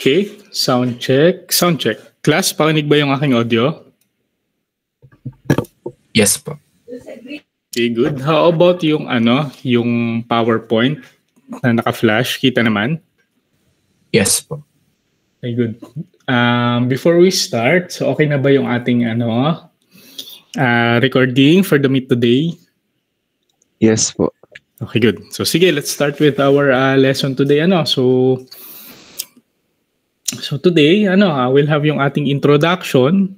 Okay, sound check. Sound check. Class, pakinig ba yung aking audio? Yes po. Okay, good. How about yung yung PowerPoint na naka-flash? Kita naman? Yes po. Okay, good. Before we start, so okay na ba yung ating recording for the meet today? Yes po. Okay, good. So sige, let's start with our lesson today. So today, we'll have yung ating introduction.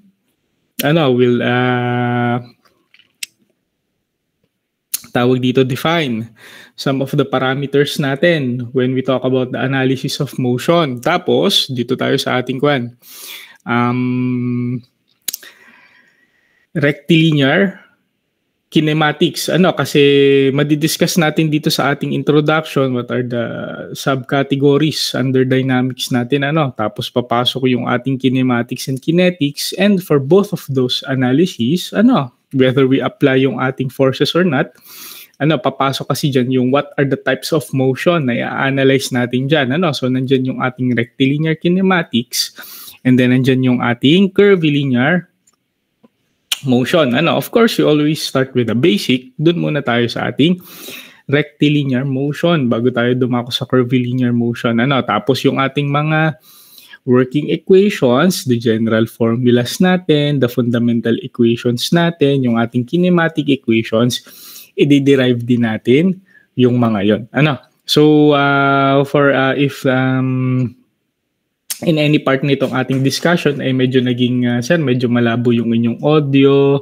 We'll tawag dito, define some of the parameters natin when we talk about the analysis of motion. Tapos, dito tayo sa ating rectilinear kinematics. Kasi madidiscuss natin dito sa ating introduction what are the subcategories under dynamics natin. Tapos papasok yung ating kinematics and kinetics, and for both of those analyses, whether we apply yung ating forces or not, papasok kasi dyan yung what are the types of motion na i-analyze natin dyan. So nandyan yung ating rectilinear kinematics, and then nandyan yung ating curvilinear motion. Of course, you always start with the basic. Doon muna tayo sa ating rectilinear motion bago tayo dumako sa curvilinear motion. Tapos yung ating mga working equations, the general formulas natin, the fundamental equations natin, yung ating kinematic equations, i-derive din natin yung mga yon. So, if in any part nitong ating discussion ay medyo naging, sir, medyo malabo yung inyong audio,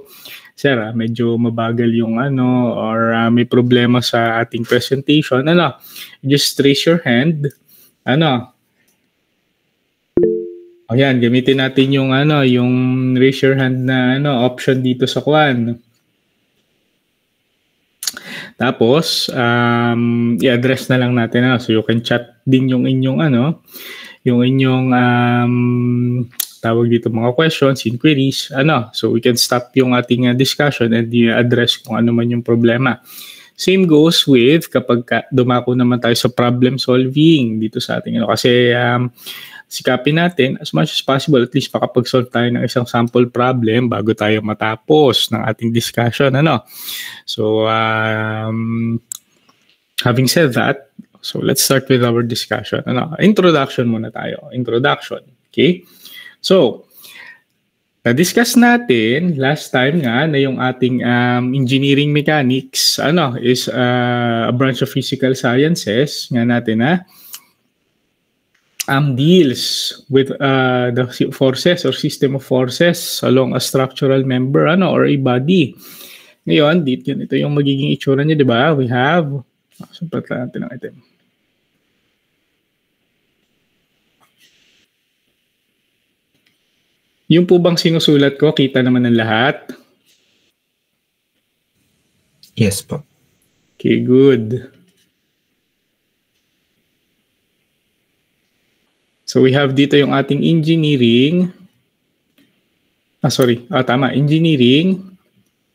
sir, medyo mabagal yung or may problema sa ating presentation, just raise your hand. Ayan, gamitin natin yung yung raise your hand na option dito sa Kwan. Tapos i-address na lang natin, so you can chat din yung inyong yung inyong tawag dito mga questions, inquiries, so we can stop yung ating discussion and i-address kung ano man yung problema. Same goes with kapag dumako naman tayo sa problem solving dito sa ating kasi sikapin natin as much as possible at least makapag-solve tayo ng isang sample problem bago tayo matapos ng ating discussion. So having said that, so let's start with our discussion. Introduction muna tayo. Introduction. Okay? So, na-discuss natin last time nga na yung ating engineering mechanics is a branch of physical sciences nga natin deals with the forces or system of forces along a structural member or a body. Ngayon, ito yung magiging itsura niya, di ba? We have sumplat lang natin ang item. Yung po bang sinusulat ko, kita naman ng lahat? Yes po. Okay, good. So we have dito yung ating engineering. Tama. Engineering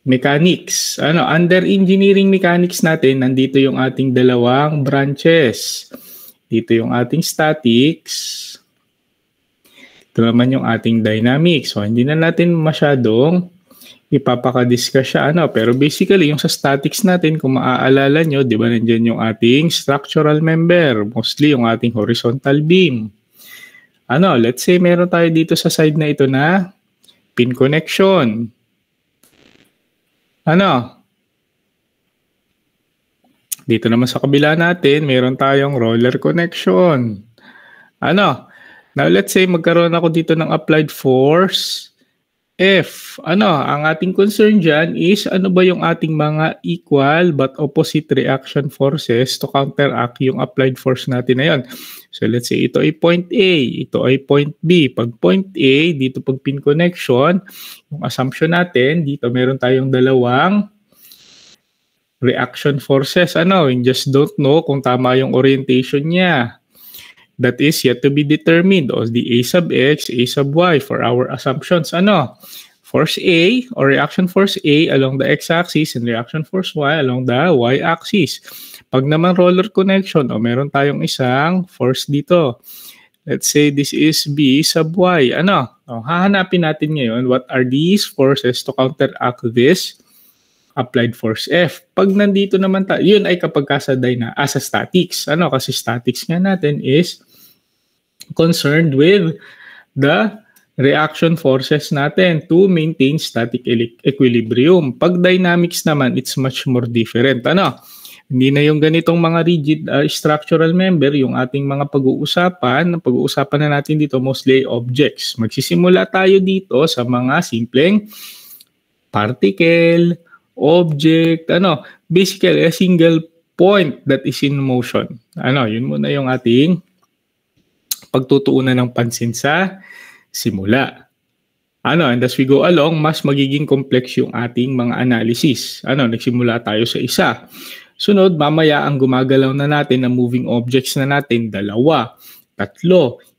mechanics. Under engineering mechanics natin, nandito yung ating dalawang branches. Dito yung ating statics. Ito naman yung ating dynamics. So, hindi na natin masyadong ipapaka-discuss siya. Pero basically, yung sa statics natin, kung maaalala nyo, di ba, nandiyan yung ating structural member. Mostly yung ating horizontal beam. Let's say meron tayo dito sa side na ito na pin connection. Dito naman sa kabila natin, meron tayong roller connection. Now, let's say magkaroon ako dito ng applied force F. Ang ating concern dyan is ano ba yung ating mga equal but opposite reaction forces to counteract yung applied force natin na yun. So, let's say ito ay point A, ito ay point B. Pag point A, dito pag pin connection, yung assumption natin, dito meron tayong dalawang reaction forces. We just don't know kung tama yung orientation niya. That is yet to be determined, or the A sub X, A sub Y for our assumptions. Force A or reaction force A along the X-axis and reaction force Y along the Y-axis. Pag naman roller connection, meron tayong isang force dito. Let's say this is B sub Y. Ano? Hahanapin natin ngayon what are these forces to counteract this applied force F. Pag nandito naman tayo, yun ay kapag sa statics. Ano? Kasi statics nga natin is concerned with the reaction forces natin to maintain static equilibrium. Pag dynamics naman, it's much more different. Ano? Hindi na yung ganitong mga rigid structural member, yung ating mga pag-uusapan na natin dito mostly objects. Magsisimula tayo dito sa mga simpleng particle, object, basically a single point that is in motion. Yun muna yung ating pagtutuunan ng pansin sa simula. And as we go along, mas magiging complex yung ating mga analysis. Nagsimula tayo sa isa. Sunod, mamaya ang gumagalaw na natin na moving objects na natin, 2, 3,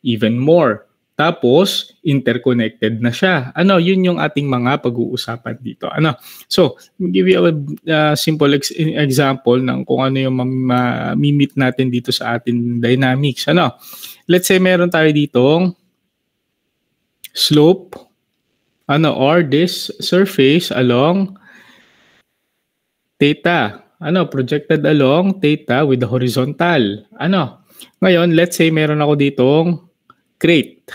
even more. Tapos, interconnected na siya. Yun yung ating mga pag-uusapan dito. So, give you a simple example ng kung ano yung mamimit natin dito sa ating dynamics. Let's say meron tayo ditong slope, or this surface along theta. Projected along theta with the horizontal. Ngayon, let's say meron ako ditong crate.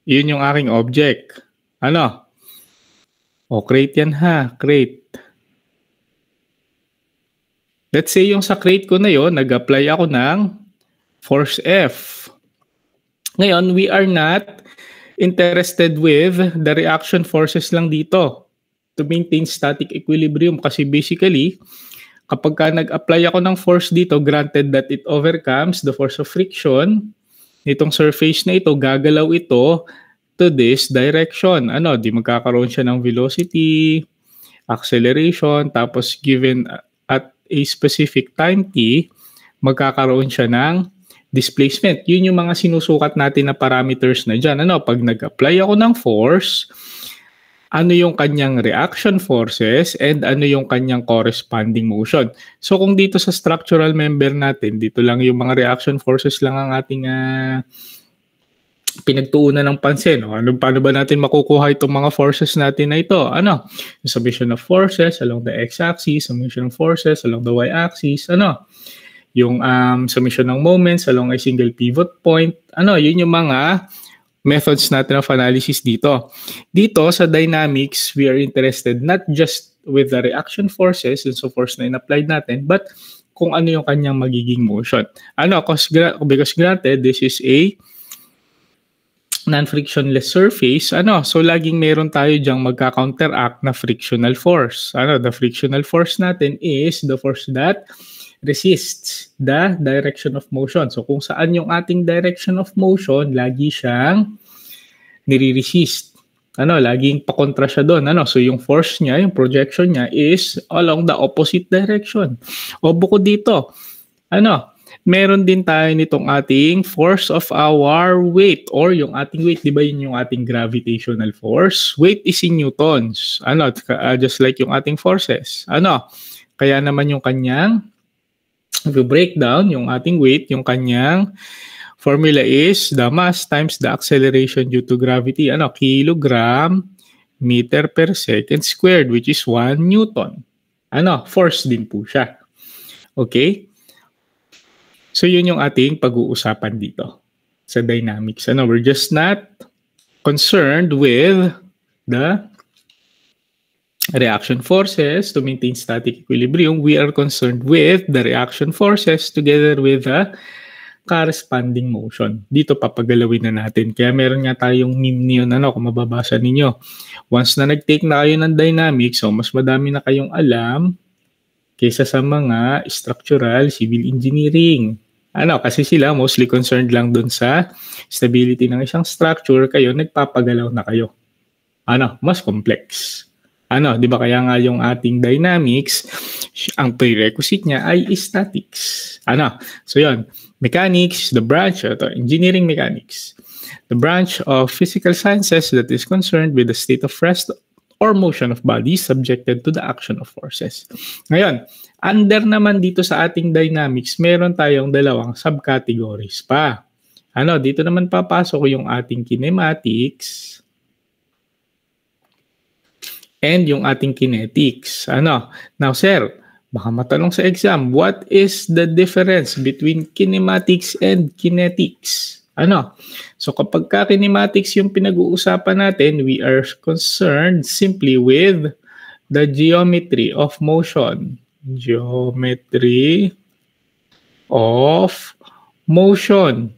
Yun yung aking object. Crate yan ha, crate. Let's say yung sa crate ko na yon, nag-apply ako ng force F. Ngayon, we are not interested with the reaction forces lang dito to maintain static equilibrium kasi basically, kapag ka nag-apply ako ng force dito, granted that it overcomes the force of friction, itong surface na ito, gagalaw ito to this direction. Di magkakaroon siya ng velocity, acceleration, tapos given at a specific time t, magkakaroon siya ng displacement. Yun yung mga sinusukat natin na parameters na dyan. Pag nag-apply ako ng force, ano yung kanyang reaction forces and ano yung kanyang corresponding motion. So kung dito sa structural member natin, dito lang yung mga reaction forces lang ang ating pinagtuunan ng pansin. Paano ba natin makukuha itong mga forces natin na ito? Yung summation of forces along the x-axis, summation of forces along the y-axis, yung summation ng moments along a single pivot point, yun yung mga methods natin of analysis dito. Dito sa dynamics, we are interested not just with the reaction forces and so force na in-applied natin, but kung ano yung kanyang magiging motion. Because granted, this is a non-frictionless surface, so laging meron tayo diyang magka-counteract na frictional force. The frictional force natin is the force that resists the direction of motion. So kung saan yung ating direction of motion, lagi siyang nire-resist. Laging pakontra siya doon. So yung force niya, yung projection niya is along the opposite direction. O bukod dito, meron din tayo nitong ating force of our weight or yung ating weight, di ba yun yung ating gravitational force? Weight is in newtons. Just like yung ating forces. Kaya naman yung kanyang if you break down yung ating weight, yung kanyang formula is the mass times the acceleration due to gravity. Kilogram meter per second squared, which is 1 Newton. Force din po siya. Okay? So yun yung ating pag-uusapan dito sa dynamics. We're just not concerned with the reaction forces to maintain static equilibrium. We are concerned with the reaction forces together with the corresponding motion. Dito papagalawin na natin. Kaya meron nga tayong meme niyon, kung mababasa ninyo. Once na nag-take na kayo ng dynamics, so mas madami na kayong alam kaysa sa mga structural civil engineering. Kasi sila mostly concerned lang dun sa stability ng isang structure, kayo nagpapagalaw na kayo. Mas complex. Di ba kaya nga yung ating dynamics, ang prerequisite niya ay statics. So yun, mechanics, the branch, engineering mechanics. The branch of physical sciences that is concerned with the state of rest or motion of bodies subjected to the action of forces. Ngayon, under naman dito sa ating dynamics, meron tayong dalawang subcategories pa. Dito naman papasok yung ating kinematics and yung ating kinetics. Now sir, baka matanong sa exam, what is the difference between kinematics and kinetics? So kapag ka kinematics yung pinag-uusapan natin, we are concerned simply with the geometry of motion. Geometry of motion.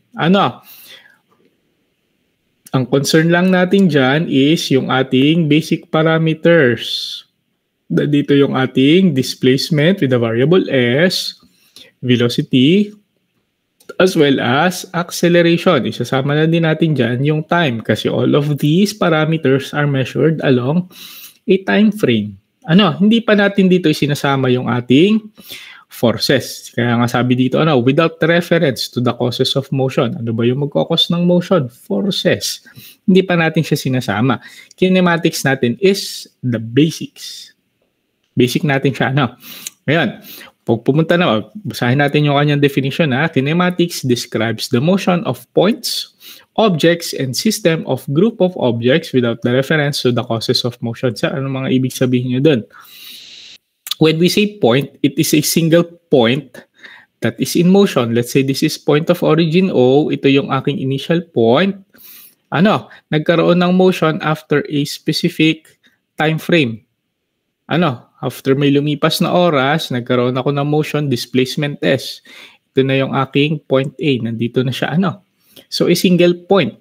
Ang concern lang natin dyan is yung ating basic parameters. Dito yung ating displacement with the variable s, velocity, as well as acceleration. Isasama na din natin dyan yung time kasi all of these parameters are measured along a time frame. Hindi pa natin dito isinasama yung ating forces. Kaya nga sabi dito, without reference to the causes of motion. Ano ba yung magkakos ng motion? Forces. Hindi pa natin siya sinasama. Kinematics natin is the basics. Basic natin siya. Ngayon, pag pumunta na, basahin natin yung kanyang definition. Kinematics describes the motion of points, objects, and system of group of objects without the reference to the causes of motion. Ano mga ibig sabihin nyo dun? When we say point, it is a single point that is in motion. Let's say this is point of origin O. Ito yung aking initial point. Nagkaroon ng motion after a specific time frame. After may lumipas na oras, nagkaroon ako ng motion displacement S. Ito na yung aking point A. Nandito na siya. So a single point.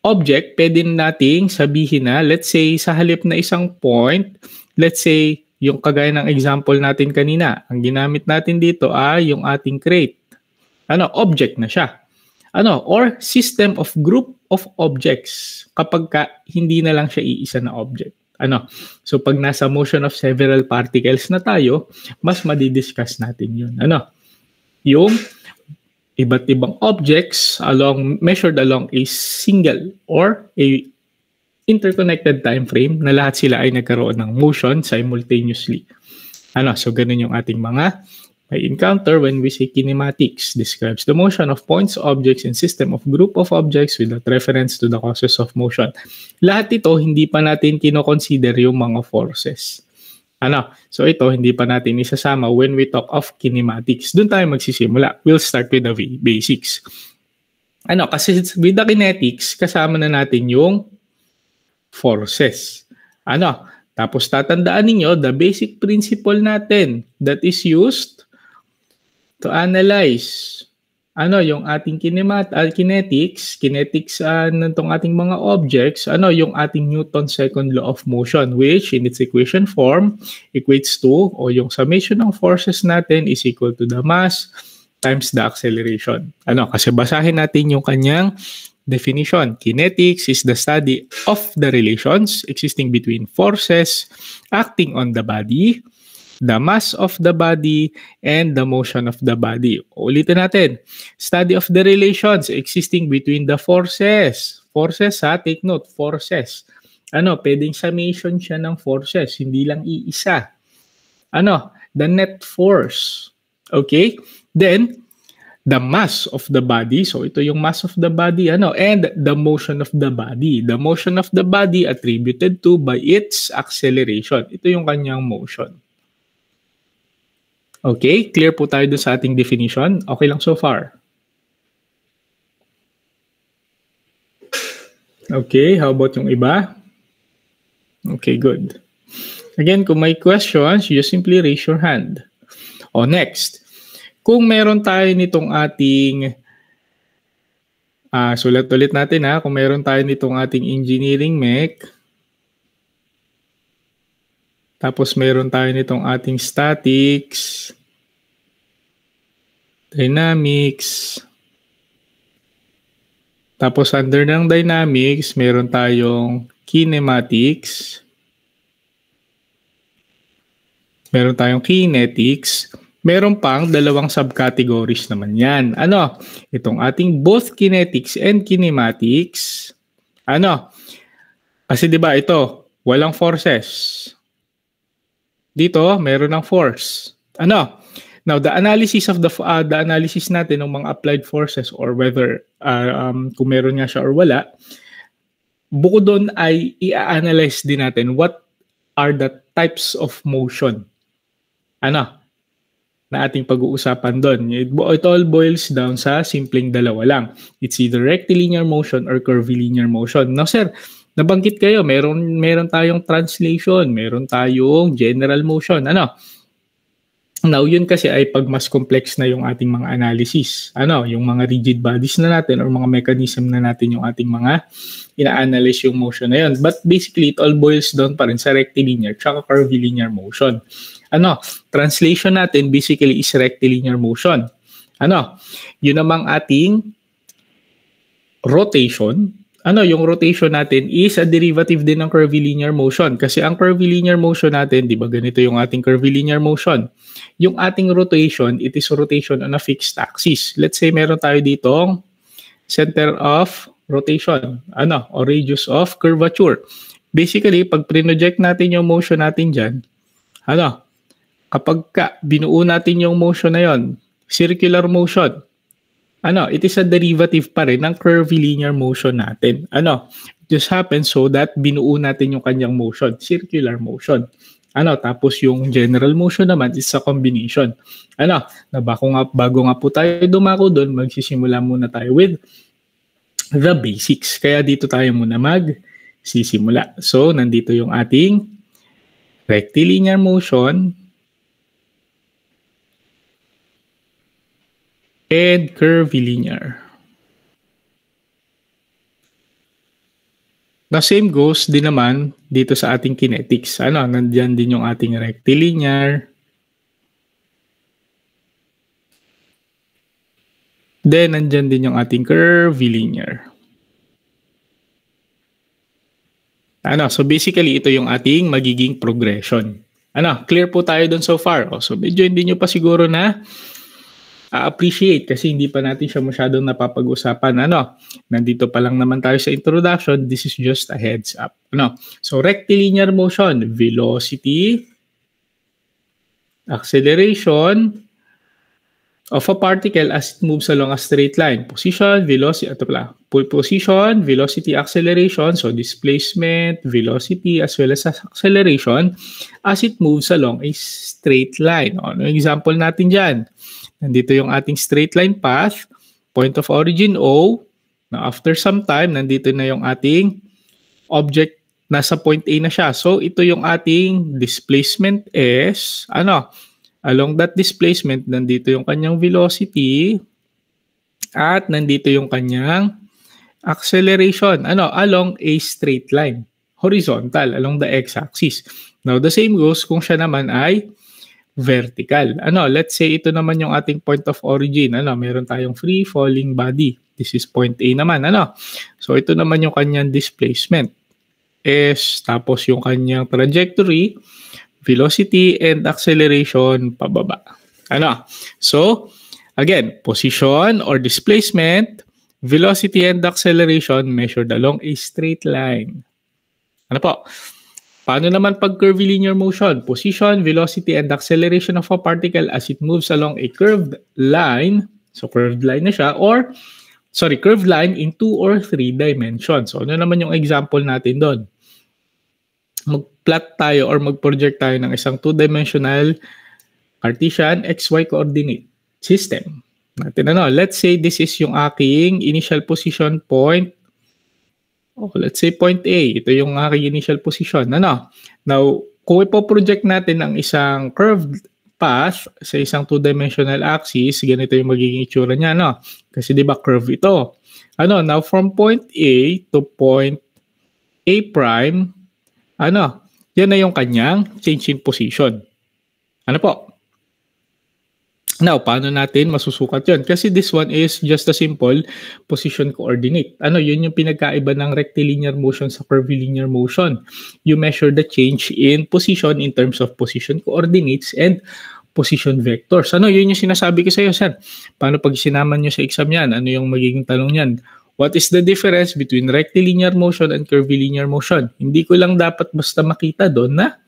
Object, pwede nating sabihin na, let's say sa halip na isang point, let's say yung kagaya ng example natin kanina, ang ginamit natin dito ay yung ating crate. Object na siya. Or system of group of objects kapag hindi na lang siya iisa na object. So pag nasa motion of several particles na tayo, mas madidiscuss natin yun. Yung iba't ibang objects measured along a single or a interconnected time frame na lahat sila ay nagkaroon ng motion simultaneously. So ganun yung ating mga may encounter when we say kinematics. Describes the motion of points, objects, and system of group of objects without reference to the causes of motion. Lahat ito, hindi pa natin kinoconsider yung mga forces. So ito, hindi pa natin isasama when we talk of kinematics. Doon tayo magsisimula. We'll start with the basics. Kasi with the kinetics, kasama na natin yung forces. Tapos tatandaan ninyo the basic principle natin that is used to analyze yung ating kinetics nitong ating mga objects, yung ating Newton's second law of motion, which in its equation form equates to, o yung summation ng forces natin is equal to the mass times the acceleration. Kasi basahin natin yung kanyang definition. Kinetics is the study of the relations existing between forces acting on the body, the mass of the body, and the motion of the body. Ulitin natin. Study of the relations existing between the forces. Forces take note, forces. Pwedeng summation siya ng forces, hindi lang iisa. The net force. Okay? Then, the mass of the body. So, ito yung mass of the body. And the motion of the body. The motion of the body attributed to by its acceleration. Ito yung kanyang motion. Okay? Clear po tayo dun sa ating definition. Okay lang so far? Okay. How about yung iba? Okay, good. Again, kung may questions, you just simply raise your hand. Next. Kung meron tayo nitong ating, sulat ulit natin kung meron tayo nitong ating engineering mech, tapos meron tayo nitong ating statics, dynamics, tapos under ng dynamics, meron tayong kinematics, meron tayong kinetics, meron pang dalawang subcategories naman yan. Itong ating both kinetics and kinematics. Kasi diba ito, walang forces. Dito, meron ng force. Now, the analysis natin ng mga applied forces or whether kung meron nga siya or wala, bukod doon ay i-analyze din natin what are the types of motion. Na ating pag-uusapan doon. It all boils down sa simpleng dalawa lang. It's either rectilinear motion or curvilinear motion. Now, sir, nabanggit kayo, meron tayong translation, meron tayong general motion. Now, yun kasi ay pag mas complex na yung ating mga analysis. Yung mga rigid bodies na natin or mga mechanism na natin yung ating mga ina-analyze yung motion na yun. But basically, it all boils down pa rin sa rectilinear tsaka curvilinear motion. Translation natin basically is rectilinear motion. Yun namang ating rotation. Yung rotation natin is a derivative din ng curvilinear motion. Kasi ang curvilinear motion natin, di ba ganito yung ating curvilinear motion? Yung ating rotation, it is rotation on a fixed axis. Let's say meron tayo ditong center of rotation, o radius of curvature. Basically, pag pre-project natin yung motion natin dyan, kapag binuo natin yung motion na yon, circular motion, it is a derivative pa rin ng curvilinear motion natin. Just happens so that binuo natin yung kanyang motion, circular motion. Tapos yung general motion naman is a combination. Bago nga po tayo dumako doon, magsisimula muna tayo with the basics. Kaya dito tayo muna magsisimula. So, nandito yung ating rectilinear motion and curvilinear. Now, same goes din naman dito sa ating kinetics. Nandiyan din yung ating rectilinear. Then, nandiyan din yung ating curvilinear. So, basically, ito yung ating magiging progression. Clear po tayo dun so far. So, medyo hindi nyo pa siguro na appreciate kasi hindi pa natin siya masyadong napapag-usapan. Nandito pa lang naman tayo sa introduction. This is just a heads up. So, rectilinear motion, velocity, acceleration of a particle as it moves along a straight line. Position, velocity, position, velocity, acceleration, so displacement, velocity, as well as acceleration as it moves along a straight line. Ano yung example natin dyan? Nandito yung ating straight line path, point of origin O. Now, after some time, nandito na yung ating object, nasa point A na siya. So, ito yung ating displacement S. Along that displacement, nandito yung kanyang velocity at nandito yung kanyang acceleration. Along a straight line. Horizontal, along the x-axis. Now, the same goes kung siya naman ay vertical. Let's say ito naman yung ating point of origin. Meron tayong free falling body. This is point A naman. So, ito naman yung kanyang displacement. S, tapos yung kanyang trajectory, velocity, and acceleration pababa. So, again, position or displacement, velocity, and acceleration measured along a straight line. Paano naman pag curvilinear motion? Position, velocity, and acceleration of a particle as it moves along a curved line. So, curved line na siya. Curved line in 2 or 3 dimensions. So, ano naman yung example natin doon? Mag-plot tayo or mag-project tayo ng isang 2-dimensional Cartesian XY coordinate system. Let's say this is yung aking initial position point. Let's say point A. Ito yung aking initial position. Now, kung ipo-project natin ang isang curved path sa isang 2-dimensional axis, ganito yung magiging itsura niya. Kasi diba curve ito. Now, from point A to point A prime, yan na yung kanyang change in position. Now, paano natin masusukat yun? Kasi this one is just a simple position coordinate. Yun yung pinagkaiba ng rectilinear motion sa curvilinear motion. You measure the change in position in terms of position coordinates and position vectors. Yun yung sinasabi ko sa iyo, sir. Paano pag sinama nyo sa exam yan? Ano yung magiging tanong yan? What is the difference between rectilinear motion and curvilinear motion? Hindi ko lang dapat basta makita doon na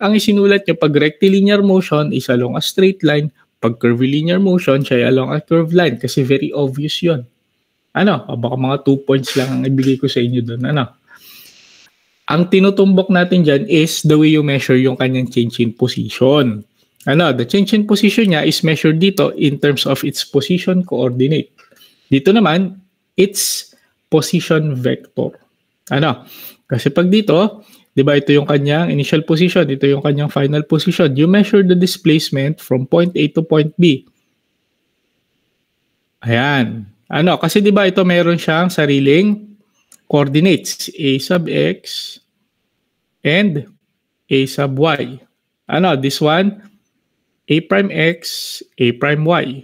ang isinulat nyo pag rectilinear motion is along a straight line, Pag curvilinear motion, siya ay along a curved line kasi very obvious yun. Baka mga 2 points lang ang ibigay ko sa inyo doon. Ang tinutumbok natin dyan is the way you measure yung kanyang change in position. The change in position niya is measured dito in terms of its position coordinate. Dito naman, its position vector. Kasi pag dito, di ba ito yung kanyang initial position, ito yung kanyang final position. You measure the displacement from point A to point B. Ayan. Kasi di ba ito meron siyang sariling coordinates, A sub X and A sub Y. This one, A prime X, A prime Y.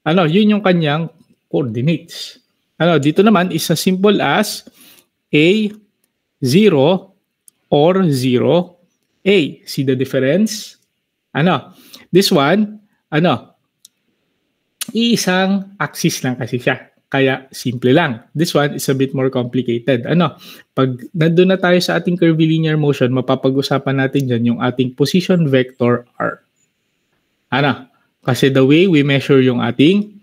Yun yung kanyang coordinates. Dito naman is as simple as A 0 or 0A. See the difference? This one, iisang axis lang kasi siya. Kaya simple lang. This one is a bit more complicated. Pag nandun na tayo sa ating curvilinear motion, mapapag-usapan natin dyan yung ating position vector R. Kasi the way we measure yung ating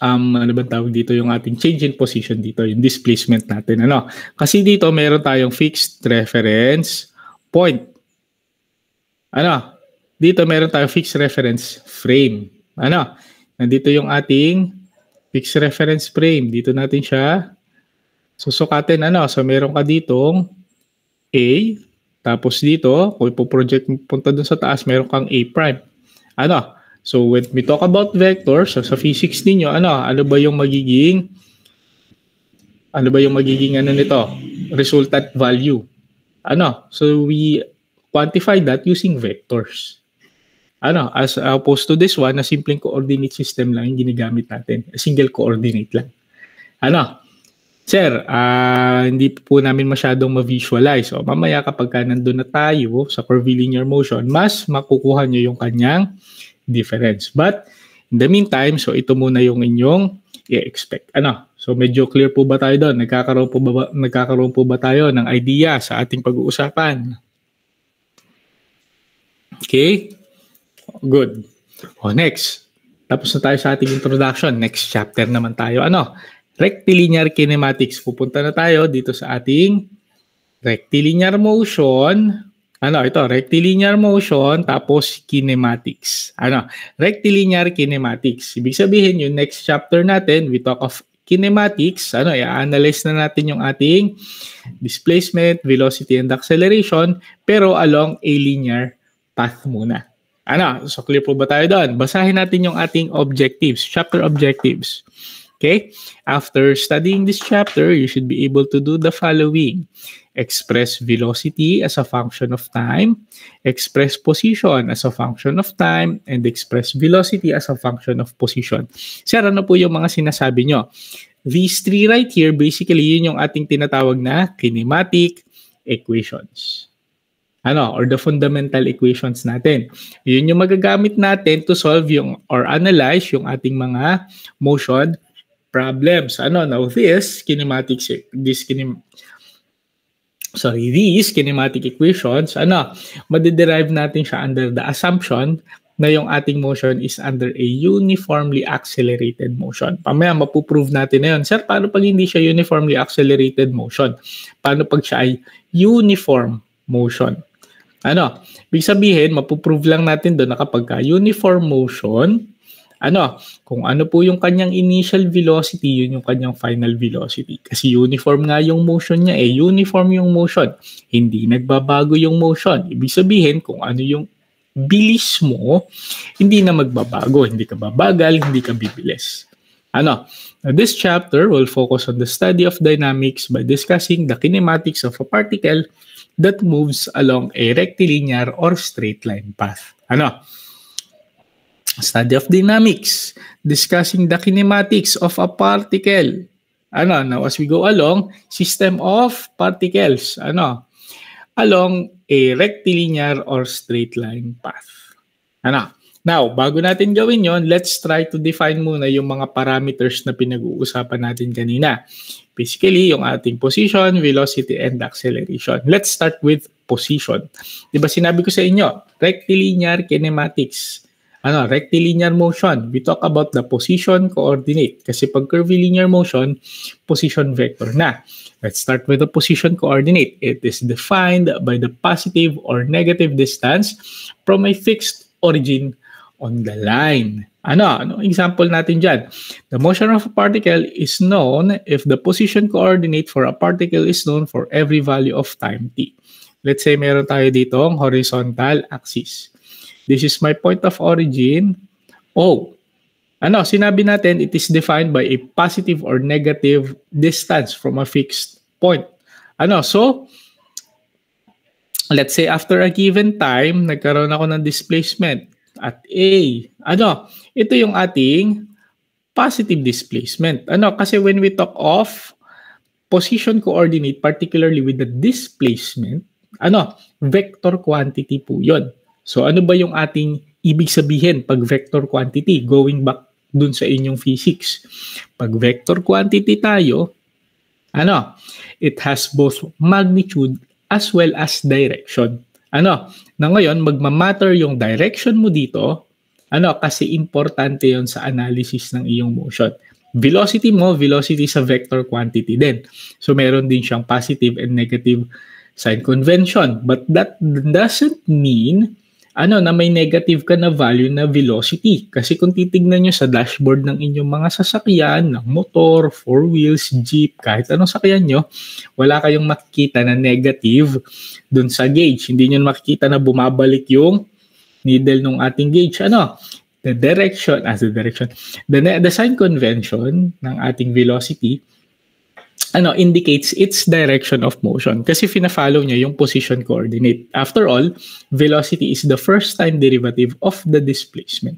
yung ating change in position dito, yung displacement natin. Kasi dito meron tayong fixed reference point. Dito meron tayong fixed reference frame. Nandito yung ating fixed reference frame. Dito natin siya susukatin. So meron ka ditong A, tapos dito, kung ipoproject punta dun sa taas, meron kang A prime. So when we talk about vectors, so sa physics ninyo, ano ba yung magiging nito? Resultant value. So we quantify that using vectors. As opposed to this one, na simpleng coordinate system lang yung ginagamit natin. A single coordinate lang. Sir, hindi po namin masyadong ma-visualize. So, mamaya kapag nandun na tayo sa curvilinear motion, mas makukuha nyo yung kanyang difference. But, in the meantime, so ito muna yung inyong i-expect. So, medyo clear po ba tayo doon? Nagkakaroon po ba tayo ng idea sa ating pag-uusapan? Okay? Good. Next. Tapos na tayo sa ating introduction. Next chapter naman tayo. Rectilinear kinematics. Pupunta na tayo dito sa ating rectilinear motion. Ito, rectilinear motion tapos kinematics. Rectilinear kinematics. Ibig sabihin, yung next chapter natin, we talk of kinematics. I-analyze na natin yung ating displacement, velocity, and acceleration, pero along a linear path muna. So clear po ba tayo doon? Basahin natin yung ating objectives, chapter objectives. Okay? After studying this chapter, you should be able to do the following. Express velocity as a function of time, express position as a function of time, and express velocity as a function of position. Sir, ano po yung mga sinasabi nyo? These three right here, basically, yun yung ating tinatawag na kinematic equations. Or the fundamental equations natin. Yun yung magagamit natin to solve or analyze yung ating mga motion problems. Now these kinematic equations, madiderive natin siya under the assumption na yung ating motion is under a uniformly accelerated motion. Pamaya mapuprove natin na yun. Sir, paano pag hindi siya uniformly accelerated motion? Paano pag siya ay uniform motion? Ibig sabihin, mapuprove lang natin doon na kapag uniform motion, kung ano po yung kanyang initial velocity, yun yung kanyang final velocity. Kasi uniform nga yung motion niya uniform yung motion. Hindi nagbabago yung motion. Ibig sabihin, kung ano yung bilis mo, hindi na magbabago. Hindi ka babagal, hindi ka bibilis. Now, this chapter will focus on the study of dynamics by discussing the kinematics of a particle that moves along a rectilinear or straight line path. Study of dynamics, discussing the kinematics of a particle. Now as we go along, system of particles, along a rectilinear or straight line path. Now, bago natin gawin yon, let's try to define muna yung mga parameters na pinag-uusapan natin kanina. Basically, yung ating position, velocity, and acceleration. Let's start with position. Diba sinabi ko sa inyo, rectilinear kinematics. Rectilinear motion. We talk about the position coordinate. Kasi pag curvilinear motion, position vector na. Let's start with the position coordinate. It is defined by the positive or negative distance from a fixed origin on the line. Ano example natin dyan? The motion of a particle is known if the position coordinate for a particle is known for every value of time t. Let's say meron tayo dito ang horizontal axis. This is my point of origin, O. Sinabi natin, it is defined by a positive or negative distance from a fixed point. So, let's say after a given time, nagkaroon ako ng displacement at A. Ito yung ating positive displacement. Kasi when we talk of position coordinate, particularly with the displacement, vector quantity po yun. So, ano ba yung ating ibig sabihin pag vector quantity? Going back dun sa inyong physics. Pag vector quantity tayo, it has both magnitude as well as direction. Na ngayon, magmamatter yung direction mo dito, kasi importante yon sa analysis ng iyong motion. Velocity mo, velocity sa vector quantity din. So, meron din siyang positive and negative sign convention. But that doesn't mean na may negative ka na value na velocity. Kasi kung titignan nyo sa dashboard ng inyong mga sasakyan, ng motor, four wheels, jeep, kahit anong sakyan nyo, wala kayong makikita na negative dun sa gauge. Hindi nyo makikita na bumabalik yung needle ng ating gauge. The sign convention ng ating velocity indicates its direction of motion kasi fina-follow niya yung position coordinate. After all, velocity is the first time derivative of the displacement.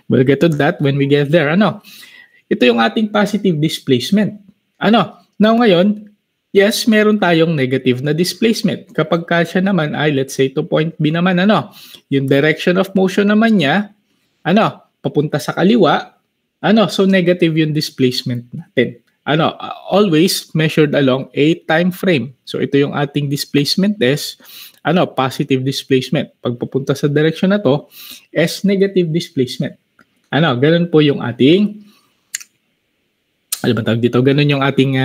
We'll get to that when we get there. Ito yung ating positive displacement. Now ngayon, yes, meron tayong negative na displacement. Kapag siya naman ay, let's say, to point B naman, yung direction of motion naman niya, papunta sa kaliwa, so negative yung displacement natin. Always measured along a time frame. So ito yung ating displacement S, positive displacement. Pag papunta sa direction na to, S negative displacement. Ganun po yung ating ganun yung ating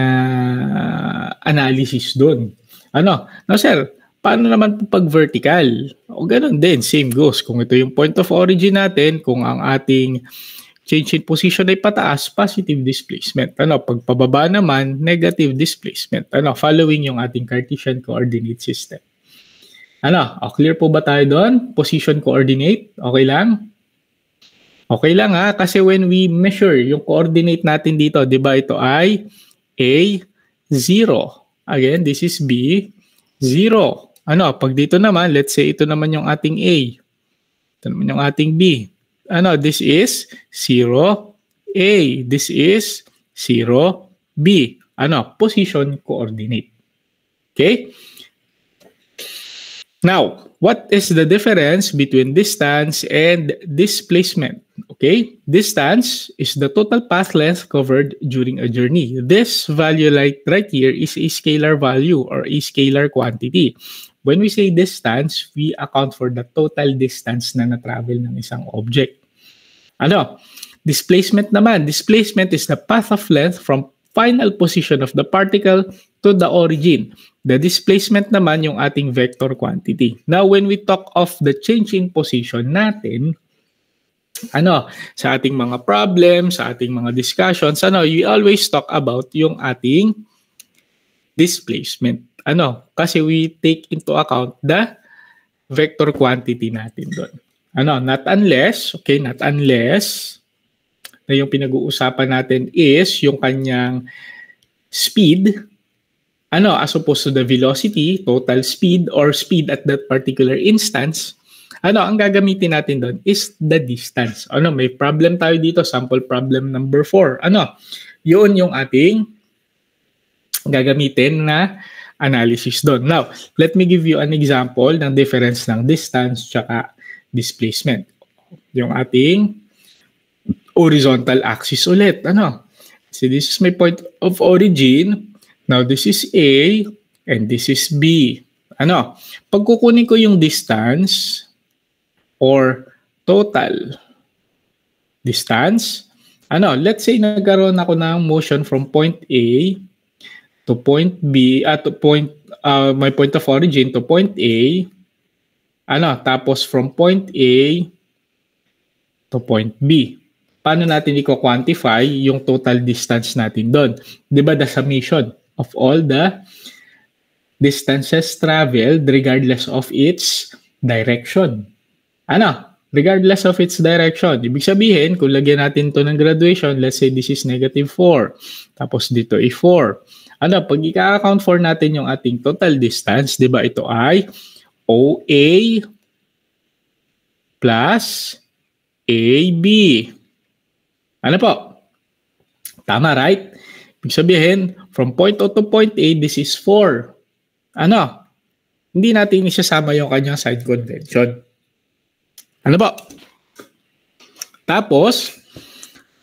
analysis doon. Now sir, paano naman po pag vertical? Ganun din, same goes. Kung ito yung point of origin natin, kung ang ating change in position ay pataas, positive displacement. Pag pababa naman, negative displacement. Following yung ating Cartesian coordinate system. Clear po ba tayo doon? Position coordinate, okay lang? Okay lang kasi when we measure yung coordinate natin dito, di ba ito ay A, 0. Again, this is B, 0. Pag dito naman, let's say ito naman yung ating A. Ito naman yung ating B. This is 0, A. This is 0, B. Position coordinate. Okay? Now, what is the difference between distance and displacement? Okay? Distance is the total path length covered during a journey. This value right here is a scalar value or a scalar quantity. When we say distance, we account for the total distance na na-travel ng isang object. Displacement naman. Displacement is the path of length from final position of the particle to the origin. The displacement naman yung ating vector quantity. Now, when we talk of the change in position natin, sa ating mga problems, sa ating mga discussions, we always talk about yung ating displacement. Kasi we take into account the vector quantity natin doon. Not unless na yung pinag-uusapan natin is yung kanyang speed, as opposed to the velocity, total speed, or speed at that particular instance, ang gagamitin natin doon is the distance. May problem tayo dito, sample problem number 4. Yun yung ating gagamitin na analysis doon. Now, let me give you an example ng difference ng distance tsaka displacement. Yung ating horizontal axis ulit. So this is my point of origin. Now this is A and this is B. Ano? Pag kukunin ko yung distance or total distance, let's say nagkaroon ako ng motion from point A to point B, my point of origin to point A, tapos from point A to point B. Paano natin i-quantify yung total distance natin doon? Diba the summation of all the distances traveled regardless of its direction. Regardless of its direction. Ibig sabihin, kung lagyan natin to ng graduation, let's say this is -4. Tapos dito ay 4. Pag i-account for natin yung ating total distance, diba ito ay OA plus AB. Po? Tama, right? Ibig sabihin, from point O to point A, this is 4. Hindi natin isasama yung kanyang side convention. Po? Tapos,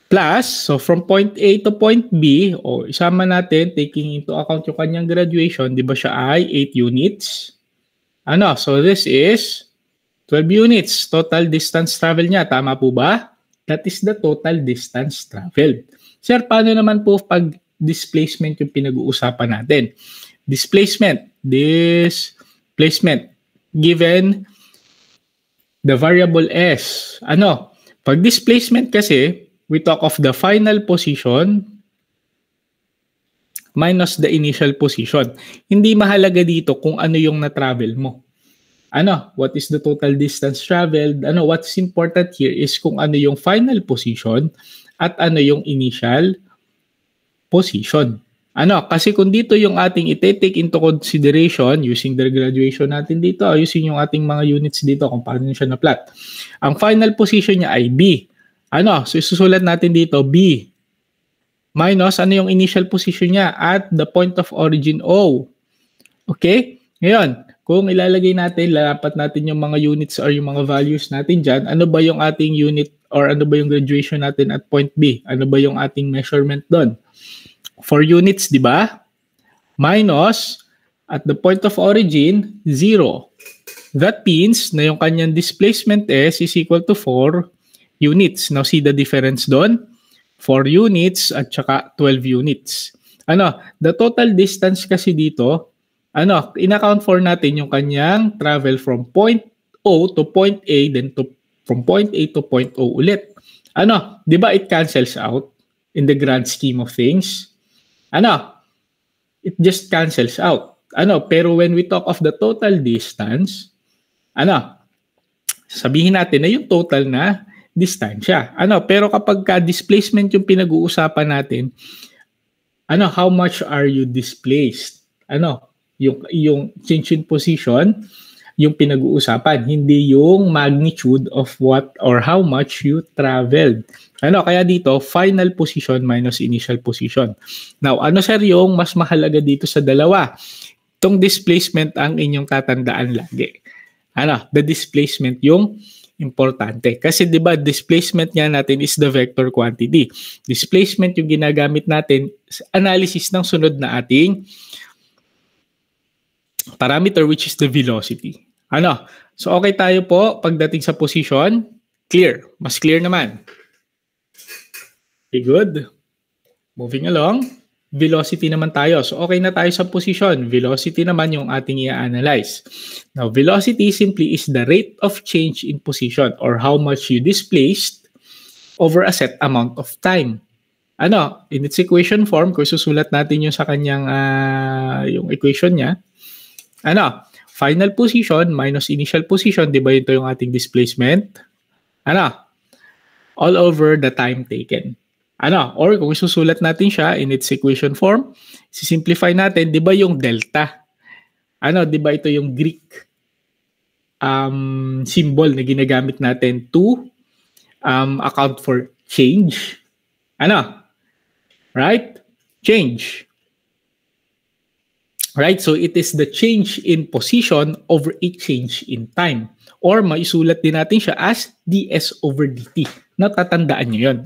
plus, so from point A to point B, isama natin, taking into account yung kanyang graduation, di ba siya ay 8 units? So this is 12 units, total distance travel niya. Tama po ba? That is the total distance traveled. Sir, paano naman po pag displacement yung pinag-uusapan natin? Displacement, given the variable S. Pag displacement kasi, we talk of the final position minus the initial position. Hindi mahalaga dito kung ano yung na-travel mo. What is the total distance traveled? What's important here is kung ano yung final position at ano yung initial position. Kasi kung dito yung ating ite-take into consideration using the graduation natin dito, using yung ating mga units dito kung paano siya na-plot. Ang final position niya ay B. So isusulat natin dito B minus yung initial position niya at the point of origin O. Okay? Ngayon, kung ilalagay natin, lalapat natin yung mga units or yung mga values natin dyan, ano ba yung ating unit or ano ba yung graduation natin at point B? Ano ba yung ating measurement doon? 4 units, di ba? Minus, at the point of origin, 0. That means na yung kanyang displacement S is equal to 4 units. Now, see the difference doon? 4 units at saka 12 units. The total distance kasi dito, in-account for natin yung kanyang travel from point O to point A, then from point A to point O ulit. Di ba it cancels out in the grand scheme of things? It just cancels out. Pero when we talk of the total distance, sabihin natin na yung total na distansya. Pero kapag displacement yung pinag-uusapan natin, how much are you displaced? Yung change in position, yung pinag-uusapan, hindi yung magnitude of what or how much you traveled. Kaya dito, final position minus initial position. Now, sir yung mas mahalaga dito sa dalawa? Itong displacement ang inyong tatandaan lagi. The displacement yung importante. Kasi 'di ba, displacement niya natin is the vector quantity. Displacement yung ginagamit natin sa analysis ng sunod na ating parameter, which is the velocity. So okay tayo po pagdating sa position. Clear. Mas clear naman. Okay, good. Moving along. Velocity naman tayo. So okay na tayo sa position. Velocity naman yung ating i-analyze. Now, velocity simply is the rate of change in position or how much you displaced over a set amount of time. In its equation form, kung susulat natin yung sa kanyang yung equation niya, final position minus initial position, di ba ito yung ating displacement? All over the time taken. Or kung susulat natin siya in its equation form, sisimplify natin, di ba yung delta? Di ba ito yung Greek symbol na ginagamit natin to account for change? Right? Change. Right? So it is the change in position over a change in time. Or maisulat din natin siya as ds over dt. Natatandaan nyo yun.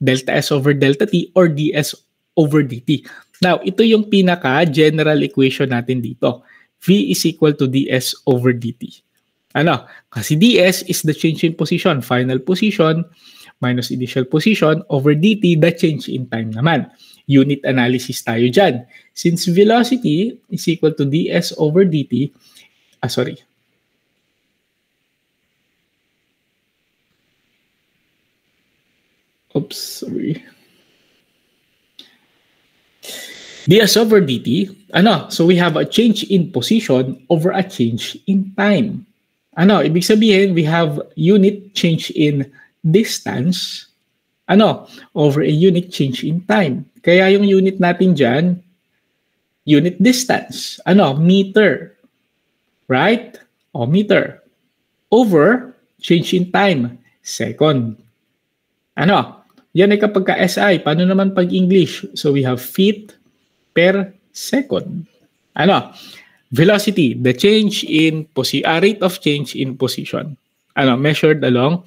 Delta S over delta T or ds over dt. Now, ito yung pinaka-general equation natin dito. V is equal to ds over dt. Ano? Kasi ds is the change in position, final position, minus initial position, over dt, the change in time naman. Unit analysis tayo dyan. Since velocity is equal to ds over dt, ds over dt, so we have a change in position over a change in time. Ibig sabihin, we have unit change in distance, over a unit change in time. Kaya yung unit natin dyan, unit distance, meter, right? O meter. Over change in time, second. Yan ay kapag ka SI. Paano naman pag English? So we have feet per second. Velocity, the change in rate of change in position. Measured along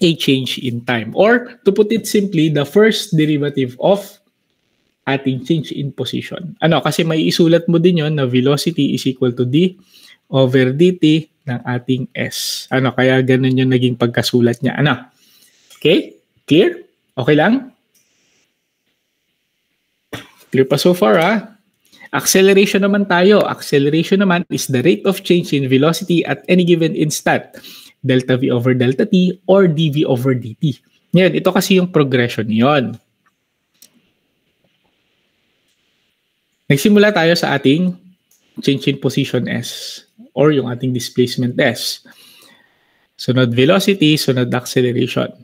a change in time. Or to put it simply, the first derivative of ating change in position. Kasi may isulat mo din yon na velocity is equal to d over dt ng ating s. Kaya ganun yung naging pagkasulat niya. Okay? Clear? Okay lang? Clear pa so far, Acceleration naman tayo. Acceleration naman is the rate of change in velocity at any given instant. Delta v over delta t or dv over dt. Ngayon, ito kasi yung progression niyon. Nagsimula tayo sa ating change in position s or yung ating displacement s. Sunod velocity, sunod acceleration.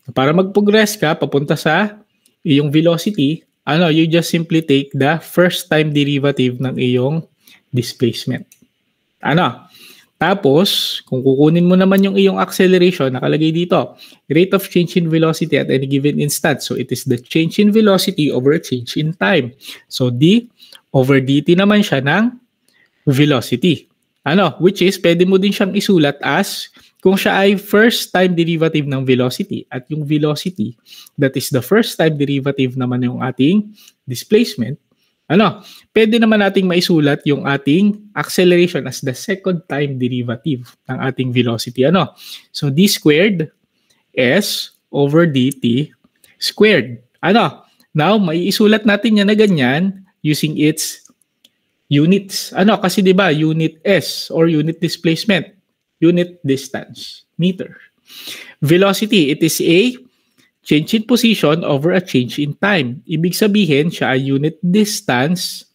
Para mag-progress ka papunta sa iyong velocity, you just simply take the first time derivative ng iyong displacement. Tapos, kung kukunin mo naman yung iyong acceleration, nakalagay dito, rate of change in velocity at any given instant. So, it is the change in velocity over change in time. So, d over dt naman siya ng velocity. Which is, pwede mo din siyang isulat as kung siya ay first time derivative ng velocity at yung velocity, that is the first time derivative naman yung ating displacement, pwede naman nating maisulat yung ating acceleration as the second time derivative ng ating velocity. So d squared s over dt squared. Now, may isulat natin yan na ganyan using its units. Kasi diba, unit s or unit displacement, unit distance, meter. Velocity, it is a change in position over a change in time. Ibig sabihin, siya ay unit distance,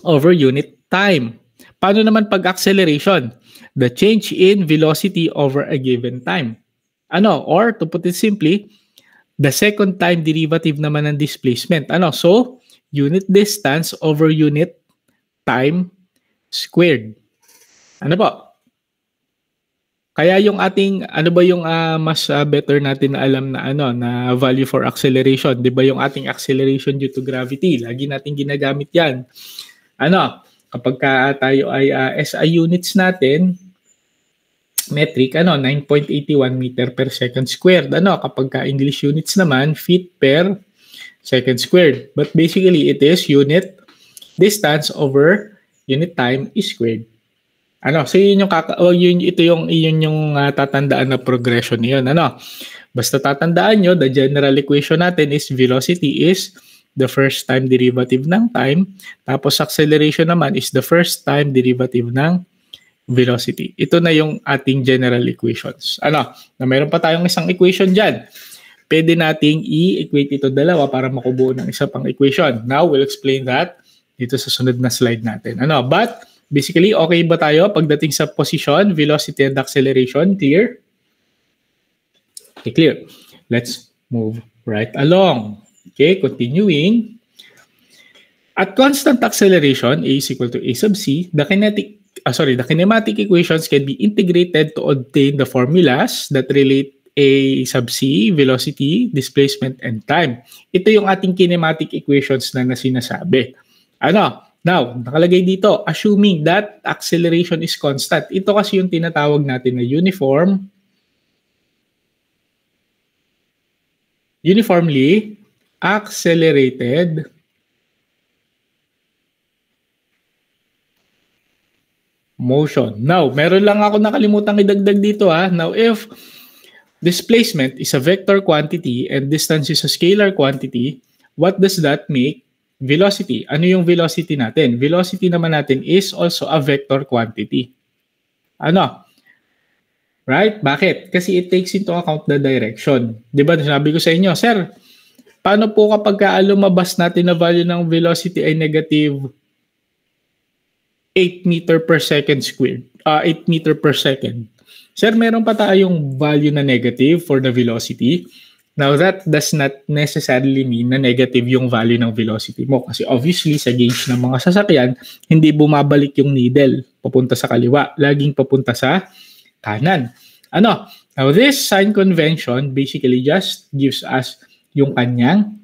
over unit time. Paano naman pag-acceleration? The change in velocity over a given time. Or to put it simply, the second time derivative naman ng displacement. So, unit distance over unit time squared. Po? Kaya yung ating, ba yung mas better natin na alam na na value for acceleration? Di ba yung ating acceleration due to gravity? Lagi natin ginagamit yan. Kapag tayo ay SI units natin, metric, 9.81 meter per second squared. Kapag English units naman, feet per second squared. But basically, it is unit distance over unit time is squared. So yun yung tatandaan na progression niyon. Basta tatandaan nyo, the general equation natin is velocity is the first time derivative ng time, tapos acceleration naman is the first time derivative ng velocity. Ito na yung ating general equations. Na mayroon pa tayong isang equation dyan. Pwede nating i-equate ito dalawa para makubuo ng isa pang equation. Now, we'll explain that dito sa sunod na slide natin. But basically, okay ba tayo pagdating sa position, velocity, and acceleration? Clear? Okay, clear. Let's move right along. Okay, continuing. At constant acceleration, A is equal to A sub C, the kinematic equations can be integrated to obtain the formulas that relate A sub C, velocity, displacement, and time. Ito yung ating kinematic equations na sinasabi. Now, nakalagay dito, assuming that acceleration is constant. Ito kasi yung tinatawag natin na uniformly accelerated motion. Now, meron lang ako nakalimutan idagdag dito ha. Now, if displacement is a vector quantity and distance is a scalar quantity, what does that make? Velocity. Ano yung velocity natin? Velocity naman natin is also a vector quantity. Ano? Right? Bakit? Kasi it takes into account the direction. Diba, sabi ko sa inyo, sir, paano po kapag lumabas natin na value ng velocity ay negative 8 meter per second squared? 8 meter per second. Sir, meron pa tayong value na negative for the velocity. Now, that does not necessarily mean na negative yung value ng velocity mo. Kasi obviously, sa gauge ng mga sasakyan, hindi bumabalik yung needle papunta sa kaliwa. Laging papunta sa kanan. Ano? Now, this sign convention basically just gives us yung kanyang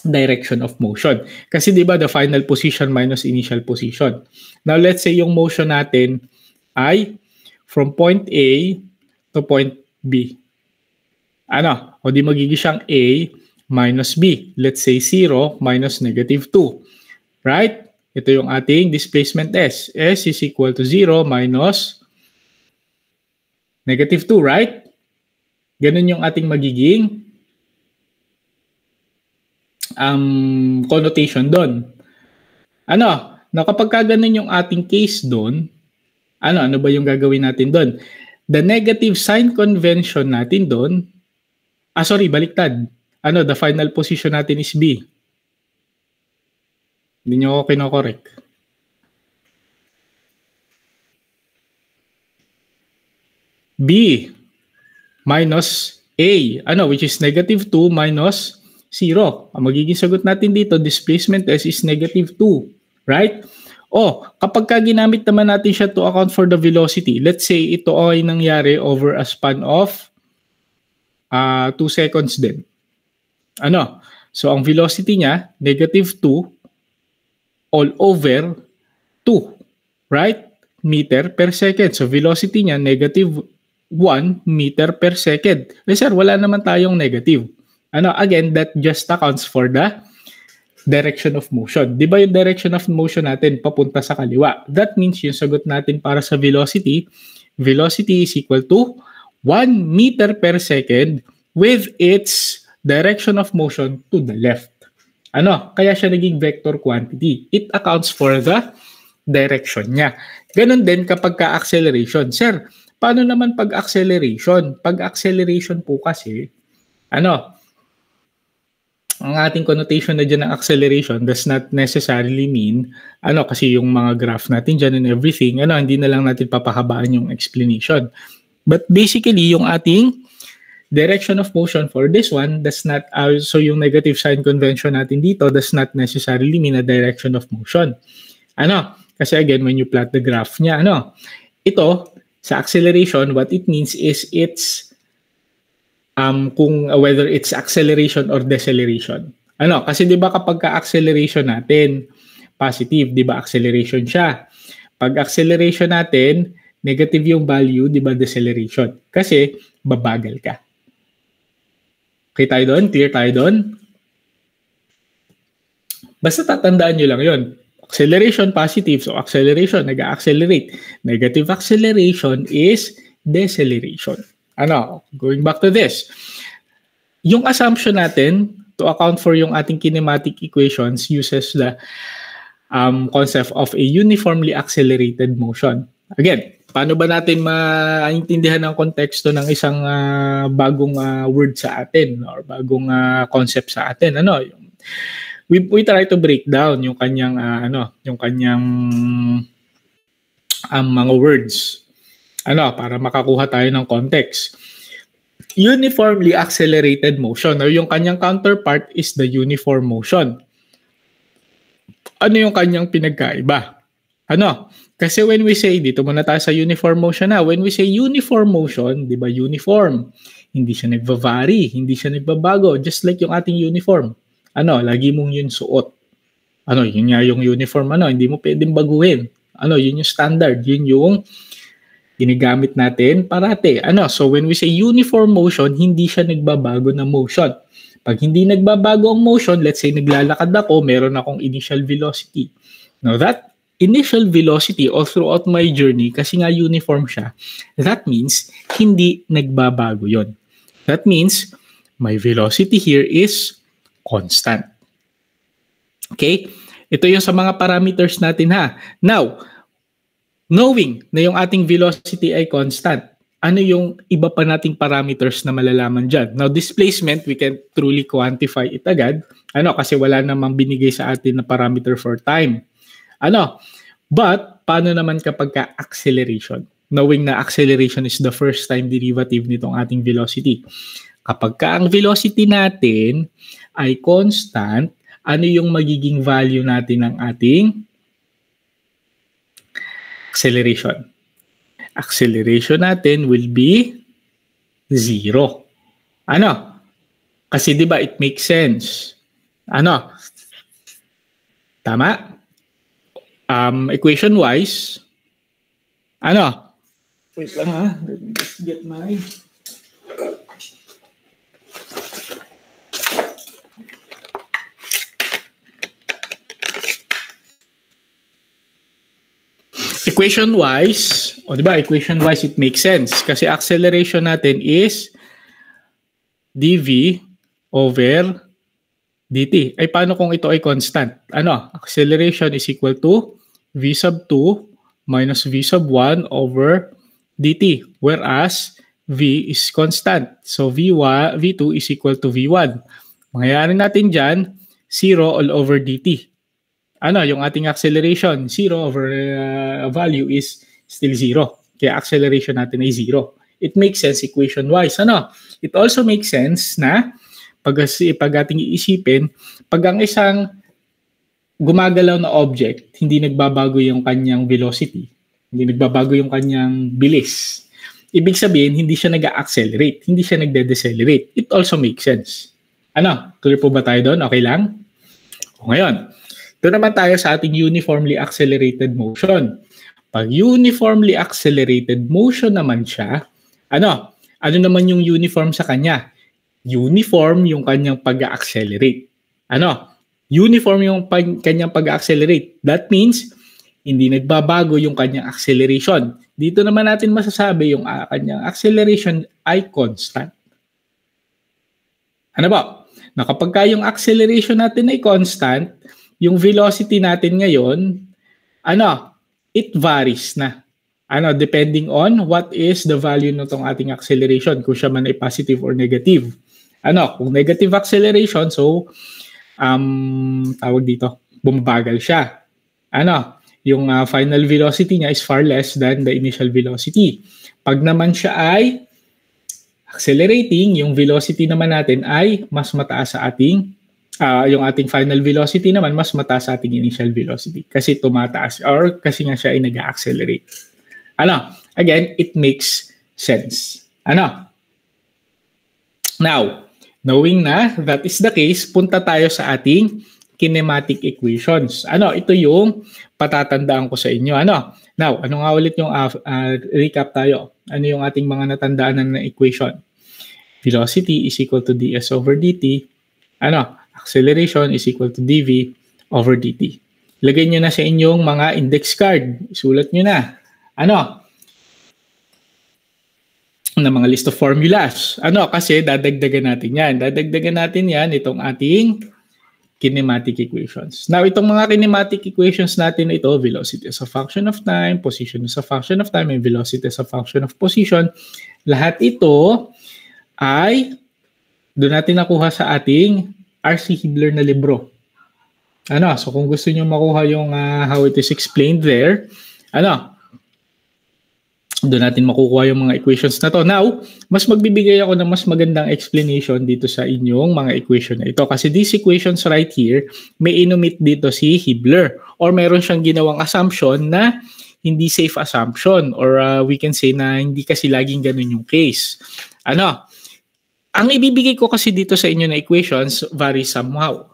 direction of motion. Kasi di ba the final position minus initial position. Now, let's say yung motion natin ay from point A to point B. Ano? O di magiging siyang A minus B. Let's say 0 minus negative 2. Right? Ito yung ating displacement S. S is equal to 0 minus negative 2, right? Ganun yung ating magiging connotation doon. Ano? Na kapag ganun yung ating case doon, ano ba yung gagawin natin doon? The negative sign convention natin doon, baliktad. The final position natin is B. Hindi nyo ako kinokorek. B minus A, which is negative 2 minus 0. Ang magiging sagot natin dito, displacement S is negative 2. Right? Kapag ginamit naman natin siya to account for the velocity, let's say ito ay nangyari over a span of 2 seconds din. So ang velocity niya, negative 2 all over 2. Right? Meter per second. So velocity niya, negative 1 meter per second. Sir, wala naman tayong negative. Again, that just accounts for the direction of motion. Di ba yung direction of motion natin papunta sa kaliwa? That means yung sagot natin para sa velocity is equal to 1 meter per second with its direction of motion to the left. Kaya siya naging vector quantity. It accounts for the direction niya. Ganon din kapag ka-acceleration. Sir, paano naman pag-acceleration? Pag-acceleration po kasi, ang ating connotation na dyan ng acceleration does not necessarily mean, kasi yung mga graph natin dyan and everything, hindi na lang natin papahabaan yung explanation. But basically, yung ating direction of motion for this one does not, so yung negative sign convention natin dito does not necessarily mean a direction of motion. Kasi again, when you plot the graph niya, ito, sa acceleration, what it means is it's kung whether it's acceleration or deceleration. Kasi 'di ba kapag ka-acceleration natin, positive, 'di ba acceleration siya. Pag acceleration natin, negative yung value, 'di ba deceleration. Kasi babagal ka. Okay tayo doon? Clear tayo doon? Basta tatandaan nyo lang 'yon. Acceleration positive, so acceleration, nag-accelerate. Negative acceleration is deceleration. Going back to this. Yung assumption natin to account for yung ating kinematic equations uses the concept of a uniformly accelerated motion. Again, paano ba natin maintindihan ang konteksto ng isang bagong word sa atin or bagong concept sa atin? We try to break down yung kanyang mga words. Para makakuha tayo ng context. Uniformly accelerated motion. Yung kanyang counterpart is the uniform motion. Ano yung kanyang pinagkaiba? Kasi when we say, dito muna tayo sa uniform motion na. When we say uniform motion, di ba uniform? Hindi siya nagva-vary, hindi siya nagbabago. Just like yung ating uniform. Lagi mong yun suot. Yun nga yung uniform, hindi mo pwedeng baguhin. Yun yung standard, yun yung ginagamit natin parati. So when we say uniform motion, hindi siya nagbabago na motion. Pag hindi nagbabago ang motion, let's say naglalakad ako, meron akong initial velocity. Now that initial velocity all throughout my journey, kasi nga uniform siya, that means hindi nagbabago yon. That means my velocity here is constant. Okay? Ito yung sa mga parameters natin ha. Now, knowing na yung ating velocity ay constant, ano yung iba pa nating parameters na malalaman dyan? Now, displacement, we can truly quantify it agad. Kasi wala namang binigay sa atin na parameter for time. But, paano naman kapag acceleration? Knowing na acceleration is the first time derivative nitong ating velocity. Kapag ang velocity natin ay constant, ano yung magiging value natin ng ating acceleration? Acceleration natin will be 0. Kasi di ba it makes sense. Tama? Equation wise, wait lang ha. Let me just get my equation-wise, diba? Equation-wise, it makes sense. Kasi acceleration natin is dv over dt. Ay, paano kung ito ay constant? Acceleration is equal to v sub 2 minus v sub 1 over dt. Whereas, v is constant. So, v2 is equal to v1. Mangyayari natin dyan, 0 all over dt. Yung ating acceleration, 0 over value is still 0. Kaya acceleration natin ay 0. It makes sense equation-wise. It also makes sense na pag ating iisipin, pag ang isang gumagalaw na object, hindi nagbabago yung kanyang velocity, hindi nagbabago yung kanyang bilis. Ibig sabihin, hindi siya nag-accelerate, hindi siya nagde-decelerate. It also makes sense. Clear po ba tayo doon? Okay lang? Ngayon, ito naman tayo sa ating uniformly accelerated motion. Pag uniformly accelerated motion naman siya, ano naman yung uniform sa kanya? Uniform yung kanyang pag-accelerate. Uniform yung kanyang pag-accelerate. That means, hindi nagbabago yung kanyang acceleration. Dito naman natin masasabi yung kanyang acceleration ay constant. Na kapag yung acceleration natin ay constant, yung velocity natin ngayon, it varies na. Depending on what is the value nitong ating acceleration, kung siya man ay positive or negative. Kung negative acceleration, so, tawag dito, bumabagal siya. Yung final velocity niya is far less than the initial velocity. Pag naman siya ay accelerating, yung velocity naman natin ay mas mataas sa ating yung ating final velocity naman mas mataas sa ating initial velocity kasi tumataas or kasi nga siya ay nag-accelerate. Again, it makes sense. Now, knowing na that is the case, punta tayo sa ating kinematic equations. Ito yung patatandaan ko sa inyo. Now, ano nga ulit yung recap tayo? Ano yung ating mga natandaan na equation? Velocity is equal to ds over dt. Acceleration is equal to dv over dt. Lagay nyo na sa inyong mga index card. Isulat nyo na. Na mga list of formulas. Kasi dadagdagan natin yan. Dadagdagan natin yan itong ating kinematic equations. Now, itong mga kinematic equations natin ito, velocity as a function of time, position as a function of time, and velocity as a function of position. Lahat ito ay doon natin nakuha sa ating R.C. Hibbeler na libro. So kung gusto niyo makuha yung how it is explained there, doon natin makukuha yung mga equations na to. Now, mas magbibigay ako ng mas magandang explanation dito sa inyong mga equation na ito. Kasi these equations right here, may inumit dito si Hibbeler. Or meron siyang ginawang assumption na hindi safe assumption. Or we can say na hindi kasi laging ganun yung case. Ang ibibigay ko kasi dito sa inyo na equations vary somehow.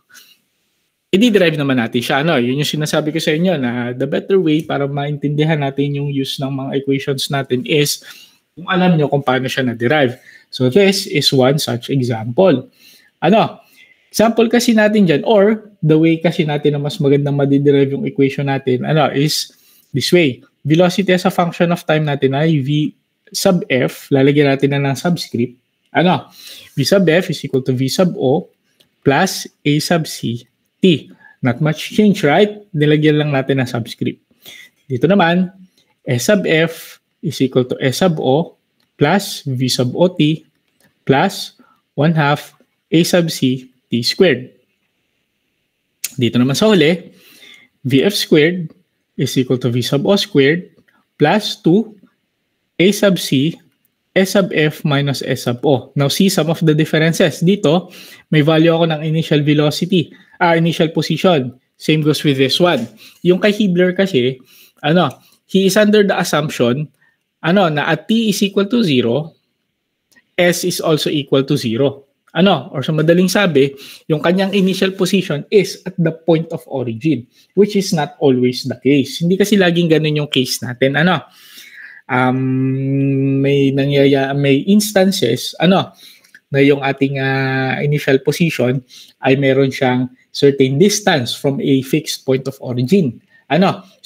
I-derive naman natin siya. Yun yung sinasabi ko sa inyo na the better way para maintindihan natin yung use ng mga equations natin is kung alam nyo kung paano siya na-derive. So this is one such example. Example kasi natin dyan, or the way kasi natin na mas magandang madiderive yung equation natin, is this way. Velocity as a function of time natin ay v sub f, lalagyan natin na ng subscript. V sub f is equal to v sub o plus a sub c t. Not much change, right? Nilagyan lang natin ng subscript. Dito naman, s sub f is equal to s sub o plus v sub o t plus 1/2 a sub c t squared. Dito naman sa huli, vf squared is equal to v sub o squared plus 2 a sub c s sub f minus s sub o. Now see some of the differences. Dito, may value ako ng initial velocity, initial position. Same goes with this one. Yung kay Hibbeler kasi, he is under the assumption na at t is equal to 0, s is also equal to 0. Or sa madaling sabi, yung kanyang initial position is at the point of origin, which is not always the case. Hindi kasi laging ganun yung case natin. May instances, na yung ating initial position ay meron siyang certain distance from a fixed point of origin.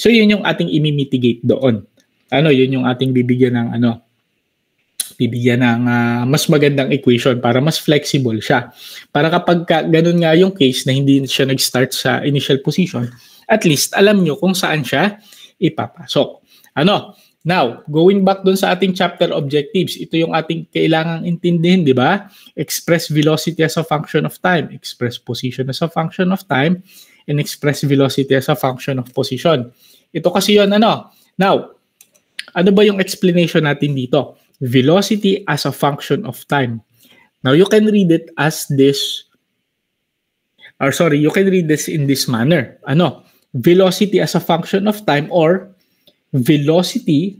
So yun yung ating imimitigate doon. Yun yung ating bibigyan ng mas magandang equation para mas flexible siya. Para kapag ganun nga yung case na hindi siya nag-start sa initial position, at least alam nyo kung saan siya ipapasok. Now, going back dun sa ating chapter objectives, ito yung ating kailangang intindihin, di ba? Express velocity as a function of time, express position as a function of time, and express velocity as a function of position. Ito kasi yun, Now, ano ba yung explanation natin dito? Velocity as a function of time. Now, you can read it as this, you can read this in this manner. Velocity as a function of time, or velocity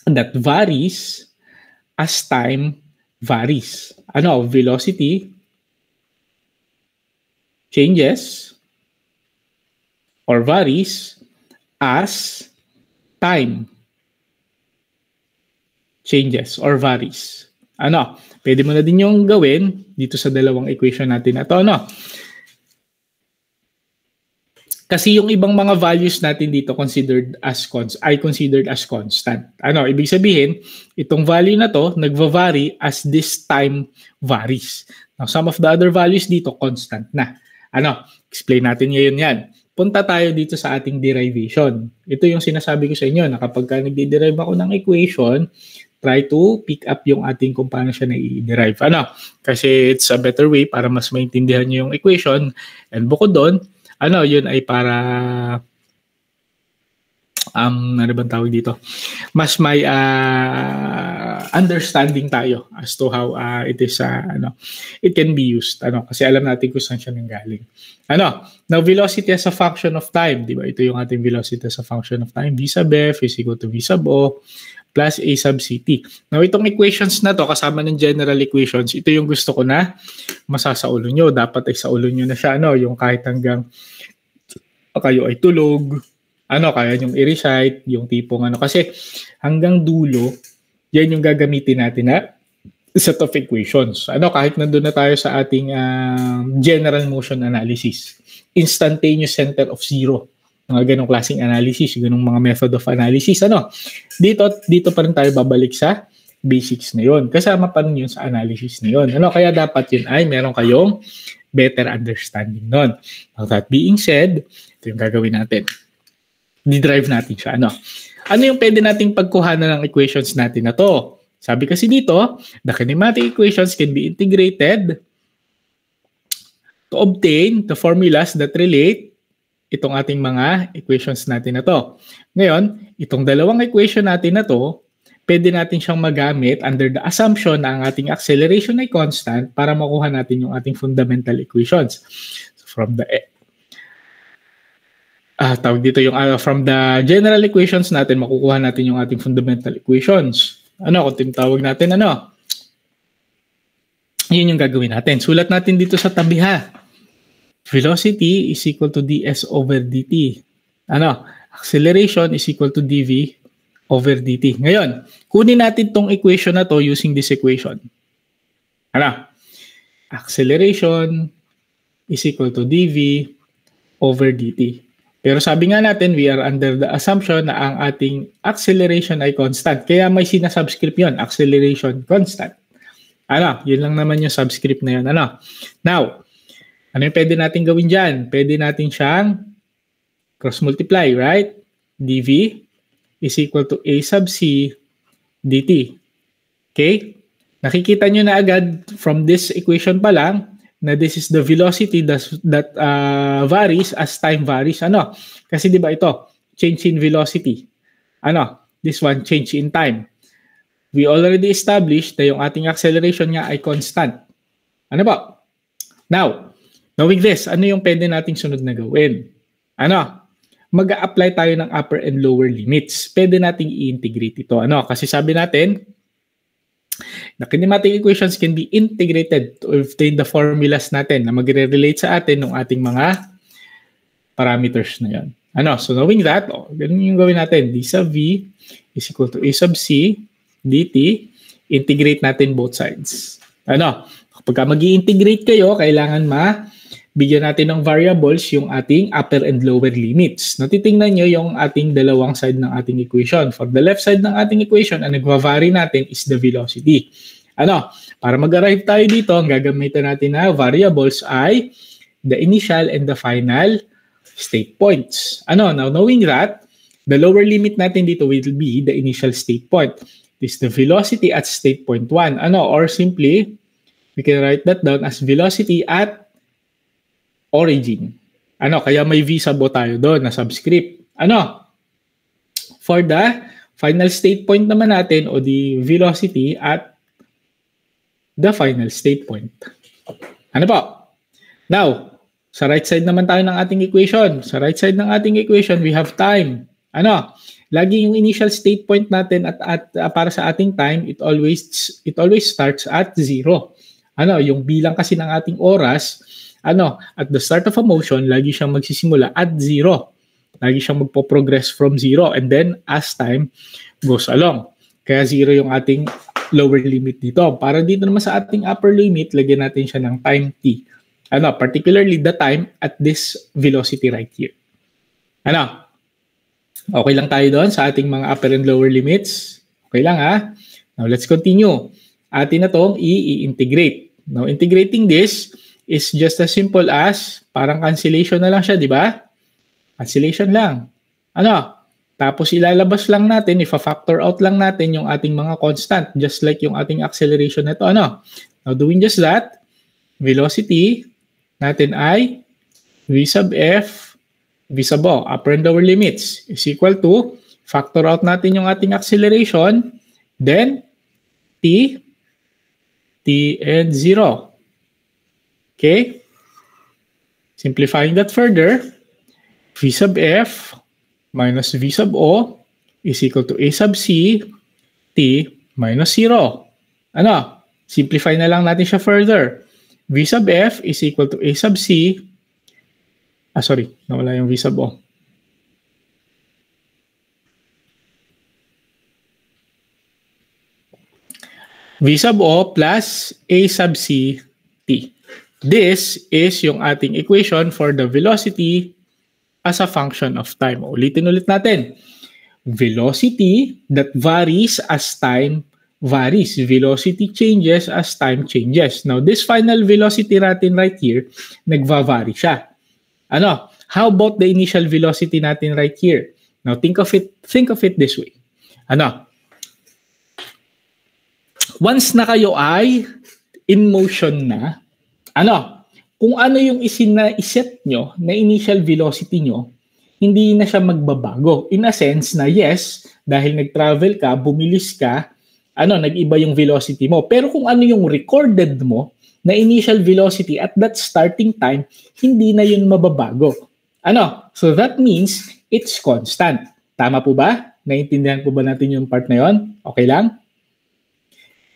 that varies as time varies. Velocity changes or varies as time changes or varies. Pwede mo na din yung gawin dito sa dalawang equation natin na to, Kasi yung ibang mga values natin dito considered as constant. Ibig sabihin, itong value na to nagva-vary as this time varies. Now, some of the other values dito constant na. Explain natin ngayon yan. Punta tayo dito sa ating derivation. Ito yung sinasabi ko sa inyo na kapag nagde-derive ako ng equation, try to pick up yung ating kung paano siya na-derive. Kasi it's a better way para mas maintindihan nyo yung equation. And bukod doon, yun ay para ano bang tawag dito? Mas may understanding tayo as to how it is it can be used. Kasi alam natin kung saan siya nanggaling. Now velocity as a function of time, di ba? Ito yung ating velocity as a function of time. V sub f is equal to v sub o plus a sub ct. Now itong equations na to kasama ng general equations, ito yung gusto ko na masasaulo nyo. Dapat ay saulo nyo na siya, yung kahit hanggang kayo ay tulog, kaya yung i-recite, yung tipong kasi hanggang dulo, yan yung gagamitin natin na set of equations. Kahit nandun na tayo sa ating general motion analysis, instantaneous center of zero, mga ganong klaseng analysis, ganong mga method of analysis, dito pa rin tayo babalik sa basics na yun. Kasama pa rin yun sa analysis na yun. Kaya dapat yun ay meron kayong better understanding nun. Now, that being said, ito yung gagawin natin. Di-drive natin siya. Ano yung pwede nating pagkuhanan ng equations natin na to? Sabi kasi dito, the kinematic equations can be integrated to obtain the formulas that relate itong ating mga equations natin na to. Ngayon, itong dalawang equation natin na to, pwede natin siyang magamit under the assumption na ang ating acceleration ay constant para makuha natin yung ating fundamental equations. So from the from the general equations natin, makukuha natin yung ating fundamental equations. Kung tinatawag natin, yun yung gagawin natin. Sulat natin dito sa tabi, velocity is equal to ds over dt. Acceleration is equal to dv over dt. Ngayon, kunin natin tong equation na to using this equation. acceleration is equal to dv over dt. Pero sabi nga natin, we are under the assumption na ang ating acceleration ay constant. Kaya may sinasubscript yun, acceleration constant. Yun lang naman yung subscript na yun. Now, ano yung pwede natin gawin dyan? Pwede natin siyang cross-multiply, right? dv is equal to a sub c dt. Okay? Nakikita nyo na agad from this equation pa lang na this is the velocity that varies as time varies. Kasi di ba ito, change in velocity. This one, change in time. We already established na yung ating acceleration nga ay constant. Now, knowing this, ano yung pwede nating sunod na gawin? Mag-a-apply tayo ng upper and lower limits. Pwede nating i-integrate ito. Kasi sabi natin, the kinematic equations can be integrated to obtain the formulas natin na magre-relate sa atin ng ating mga parameters na yan. So knowing that, ganun yung gawin natin. D sub V is equal to A sub C dt. Integrate natin both sides. Kapag mag-i-integrate kayo, kailangan bigyan natin ng variables yung ating upper and lower limits. Titingnan nyo yung ating dalawang side ng ating equation. For the left side ng ating equation, ang nagva-vary natin is the velocity. Para mag-arrive tayo dito, ang gagamitan natin na variables ay the initial and the final state points. Now, knowing that, the lower limit natin dito will be the initial state point. This is the velocity at state point 1. Or simply, we can write that down as velocity at origin. Kaya may v sub o tayo doon na subscript. For the final state point naman natin o the velocity at the final state point. Now, sa right side naman tayo ng ating equation. Sa right side ng ating equation, we have time. Lagi yung initial state point natin at para sa ating time, it always starts at 0. Yung bilang kasi ng ating oras, at the start of a motion, lagi siyang magsisimula at 0. Lagi siyang magpo-progress from 0 and then as time goes along. Kaya 0 yung ating lower limit dito. Para dito naman sa ating upper limit, lagyan natin siya ng time t. Particularly the time at this velocity right here. Okay lang tayo doon sa ating mga upper and lower limits? Okay lang Now let's continue. Atin na itong i-integrate. Now integrating this is just as simple as parang cancellation na lang siya, di ba? Cancellation lang. Tapos ilalabas lang natin, ifa-factor out lang natin yung ating mga constant, just like yung ating acceleration na ito. Now doing just that, velocity natin ay v sub f, v sub o, upper and lower limits, is equal to, factor out natin yung ating acceleration, then t and 0. Okay? Simplifying that further, v sub f minus v sub o is equal to a sub c t minus 0. Simplify na lang natin siya further. V sub f is equal to a sub c. Nawala yung v sub o. V sub o plus a sub c t. This is yung ating equation for the velocity as a function of time. Ulitin ulit natin. Velocity that varies as time varies. Velocity changes as time changes. Now, this final velocity natin right here, nagva-vary siya. How about the initial velocity natin right here? Now, think of it this way. Once na kayo ay in motion na, kung ano yung iset nyo na initial velocity nyo, hindi na siya magbabago. In a sense na yes, dahil nag-travel ka, bumilis ka, nag-iba yung velocity mo. Pero kung ano yung recorded mo na initial velocity at that starting time, hindi na yun mababago. So that means it's constant. Tama po ba? Naintindihan po ba natin yung part na yun? Okay lang?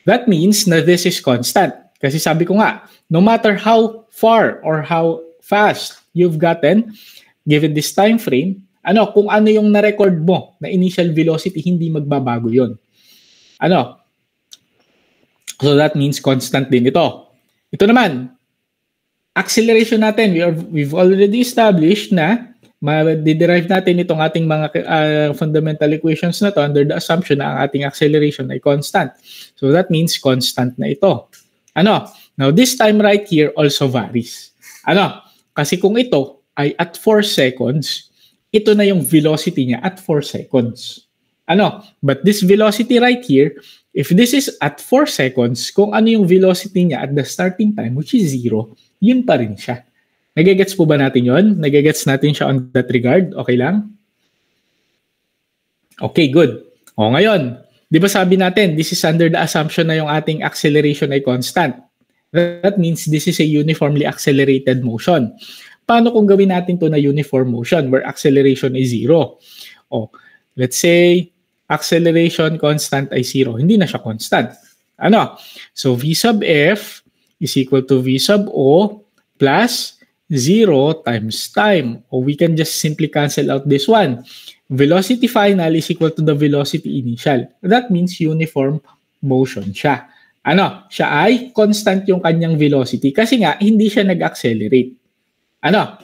That means na this is constant. Kasi sabi ko nga, no matter how far or how fast you've gotten, given this time frame, kung ano yung na-record mo na initial velocity, hindi magbabago yun. So that means constant din ito. Ito naman, acceleration natin. We've already established na ma-derive natin itong ating mga fundamental equations na to under the assumption na ang ating acceleration ay constant. So that means constant na ito. Ano? Now this time right here also varies. Ano? Kasi kung ito ay at 4 seconds, ito na yung velocity niya at 4 seconds. Ano? But this velocity right here, if this is at 4 seconds, kung ano yung velocity niya at the starting time, which is 0, yun pa rin siya. Nagigets po ba natin yun? Nagigets natin siya on that regard? Okay lang? Okay, good. O ngayon, di ba sabi natin, this is under the assumption na yung ating acceleration ay constant. That means this is a uniformly accelerated motion. Paano kung gawin natin to na uniform motion where acceleration is 0? O, let's say, acceleration constant ay 0. Hindi na siya constant. Ano? So, V sub F is equal to V sub O plus 0 times time. Or we can just simply cancel out this one. Velocity final is equal to the velocity initial. That means uniform motion siya. Ano? Siya ay constant yung kanyang velocity kasi nga hindi siya nag-accelerate. Ano?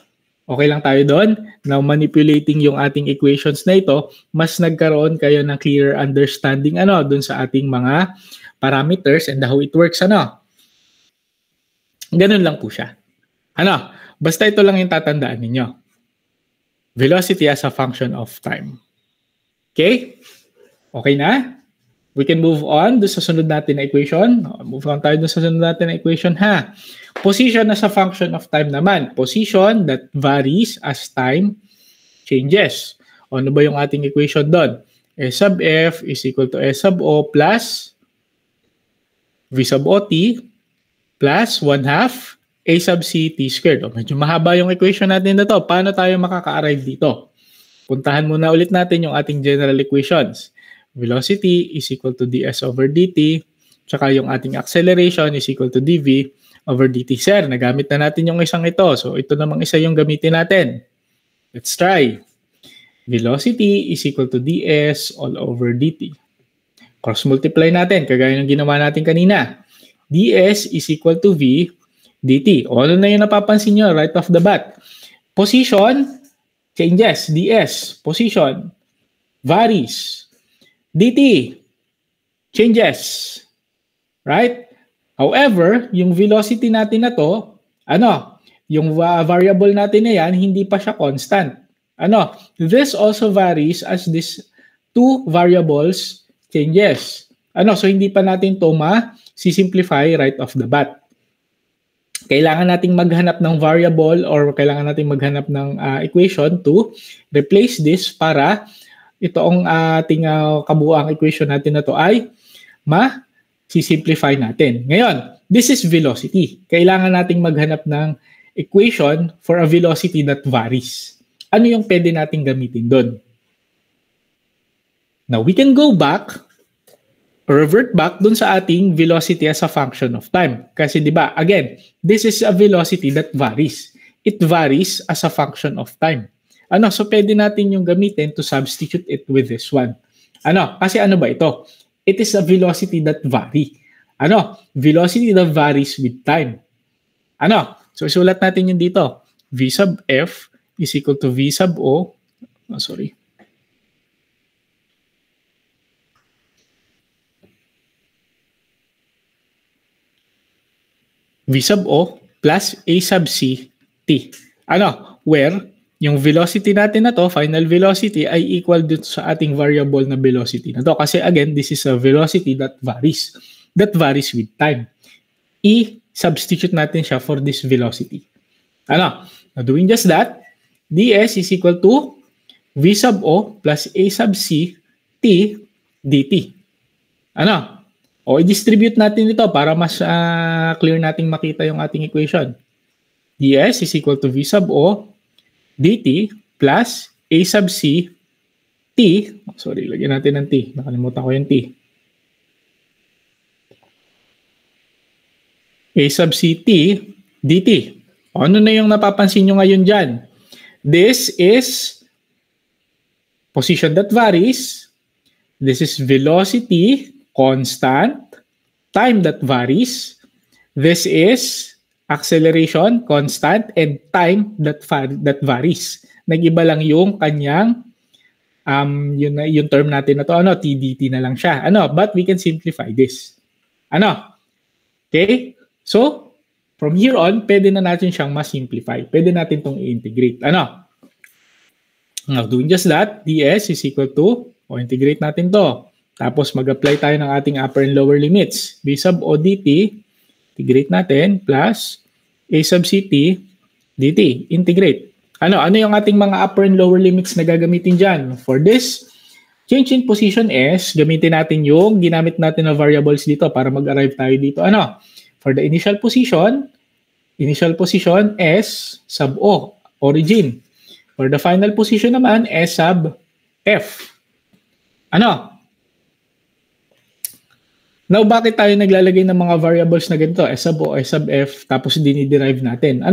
Okay lang tayo doon? Now, manipulating yung ating equations na ito, mas nagkaroon kayo ng clearer understanding doon sa ating mga parameters and how it works. Ganun lang po siya. Basta ito lang yung tatandaan ninyo. Velocity as a function of time. Okay? Okay na? We can move on doon sa sunod natin na equation. Move on tayo doon sa sunod natin na equation, ha? Position as a function of time naman. Position that varies as time changes. Ano ba yung ating equation doon? S sub F is equal to S sub O plus V sub OT plus 1/2 A sub C T squared. Medyo mahaba yung equation natin na to. Paano tayo makaka-arrive dito? Puntahan muna ulit natin yung ating general equations. Velocity is equal to ds over dt. Tsaka yung ating acceleration is equal to dv over dt. Sir, nagamit na natin yung isang ito. So, ito namang isa yung gamitin natin. Let's try. Velocity is equal to ds all over dt. Cross-multiply natin, kagaya ng ginawa natin kanina. ds is equal to v dt. O, ano na yung napapansin nyo right off the bat? Position changes. ds, position, varies. dt, changes. Right? However, yung velocity natin na to, yung variable natin na yan, hindi pa siya constant. This also varies as these two variables changes. So hindi pa natin to ma-simplify right off the bat. Kailangan nating maghanap ng variable or kailangan nating maghanap ng equation to replace this para itong ating kabuuang equation natin na to ay ma-simplify natin. Ngayon, this is velocity. Kailangan nating maghanap ng equation for a velocity that varies. Ano yung pwede nating gamitin doon? Now, we can go back or revert back doon sa ating velocity as a function of time. Kasi di ba, again, this is a velocity that varies. It varies as a function of time. So pwede natin yung gamitin to substitute it with this one. Kasi ano ba ito? It is a velocity that vary. Velocity that varies with time. So isulat natin yung dito. V sub F is equal to V sub O. V sub O plus A sub C T. Where yung velocity natin na to, final velocity, ay equal dito sa ating variable na velocity na to. Kasi again, this is a velocity that varies. That varies with time. I-substitute natin siya for this velocity. Now, doing just that, ds is equal to V sub O plus A sub C T dt. O, i-distribute natin ito para mas clear nating makita yung ating equation. ds is equal to V sub O dt plus A sub C t. Lagyan natin ng t. Nakalimutan ko yung t. A sub C t dt. Ano na yung napapansin nyo ngayon dyan? This is position that varies. This is velocity constant. Time that varies. This is acceleration, constant, and time that varies. Nag-iba lang yung kanyang yung term natin na to, TDT na lang siya. But we can simplify this. Okay? So, from here on, pwede na natin siyang ma-simplify. Pwede natin itong i-integrate. Now, doing just that, ds is equal to, integrate natin to. Tapos, mag-apply tayo ng ating upper and lower limits. b sub o dt, integrate natin, plus a sub ct dt. Integrate. Ano yung ating mga upper and lower limits na gagamitin dyan? For this, change in position s, gamitin natin yung ginamit natin na variables dito para mag-arrive tayo dito. For the initial position s sub o, origin. For the final position naman, s sub f. Now, bakit tayo naglalagay ng mga variables na ganito? S sub o, S sub f, tapos diniderive natin.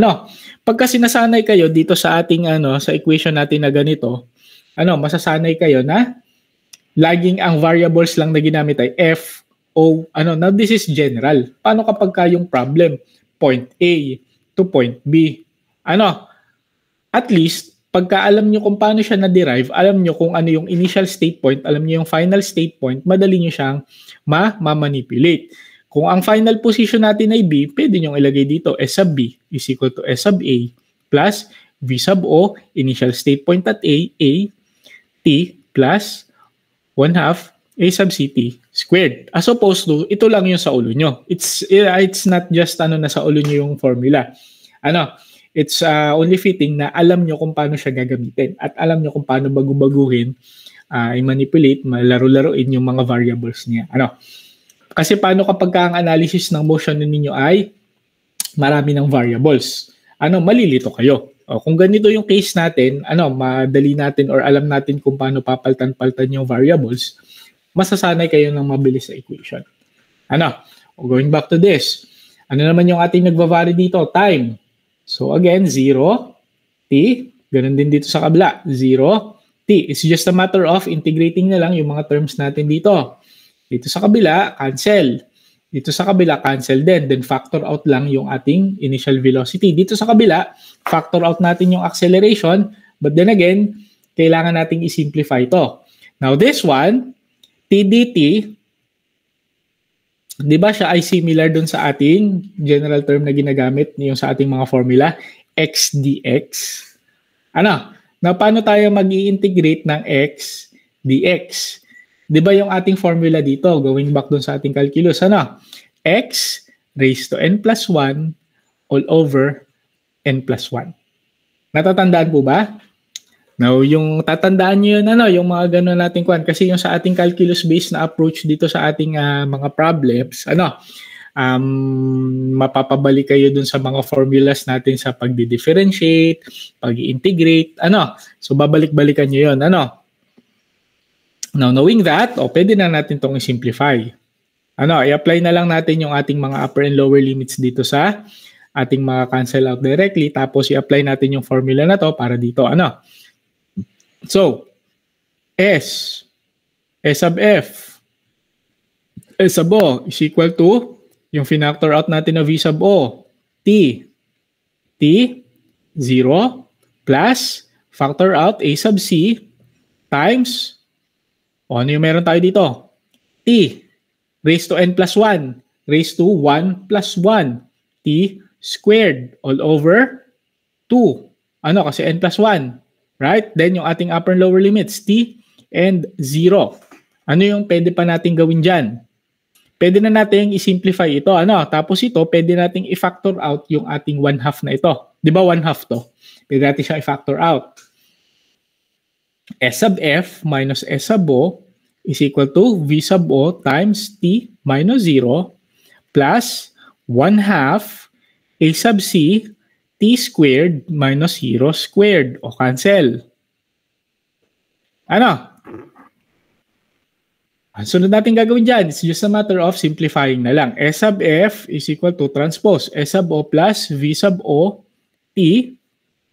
Pagka sinasanay kayo dito sa ating sa equation natin na ganito, masasanay kayo na laging ang variables lang na ginamit ay f, o, now this is general. Paano kapag yung problem? Point A to point B. At least, pagka alam nyo kung paano siya na-derive, alam nyo kung ano yung initial state point, alam nyo yung final state point, madali nyo siyang ma-manipulate. Kung ang final position natin ay B, pwede nyo ilagay dito S sub B is equal to S sub A plus V sub O, initial state point at A, T plus 1/2 A sub CT squared. As opposed to, ito lang yung sa ulo nyo. It's not just nasa ulo nyo yung formula. It's only fitting na alam nyo kung paano siya gagamitin at alam nyo kung paano bagu-baguhin, i-manipulate, malaro-laruin yung mga variables niya. Kasi paano kapag ang analysis ng motion ninyo ay marami ng variables? Malilito kayo. Kung ganito yung case natin, madali natin or alam natin kung paano papaltan-paltan yung variables, masasanay kayo ng mabilis sa equation. Going back to this, naman yung ating nagva-vary dito? Time. So again, 0, t. Ganun din dito sa kabila. 0, t. It's just a matter of integrating na lang yung mga terms natin dito. Dito sa kabila, cancel. Dito sa kabila, cancel din. Then factor out lang yung ating initial velocity. Dito sa kabila, factor out natin yung acceleration. But then again, kailangan nating i-simplify ito. Now this one, t dt, di ba siya ay similar dun sa ating general term na ginagamit yung sa ating mga formula, x dx. Now, paano tayo mag-i-integrate ng x dx? Di ba yung ating formula dito, going back dun sa ating calculus, x raised to n plus 1 all over n plus 1. Natatandaan po ba? Now, yung tatandaan nyo yun, yung mga gano'n natin kuhan. Kasi yung sa ating calculus-based na approach dito sa ating mga problems, mapapabalik kayo dun sa mga formulas natin sa pagdi-differentiate, pag-i-integrate, So, babalik-balikan nyo yun, Now, knowing that, pwede na natin itong i-simplify. I-apply na lang natin yung ating mga upper and lower limits dito sa ating mga cancel out directly. Tapos, i-apply natin yung formula na to para dito, So, S sub F, S sub O is equal to, yung finactor out natin na V sub O, T 0 plus factor out A sub C times, ano yung meron tayo dito? T raised to n plus 1 raised to 1 plus 1 T squared all over 2. Kasi n plus 1. Right? Then yung ating upper and lower limits, t and 0. Ano yung pwede pa natin gawin dyan? Pwede na natin i-simplify ito. Tapos ito, pwede natin i-factor out yung ating 1/2 na ito. Di ba 1/2 to? Pwede natin siya i-factor out. S sub f minus S sub O is equal to V sub O times t minus 0 plus 1/2 A sub C t squared minus 0 squared o cancel. Ang sunod natin gagawin dyan, it's just a matter of simplifying na lang. S sub f is equal to transpose S sub O plus V sub O t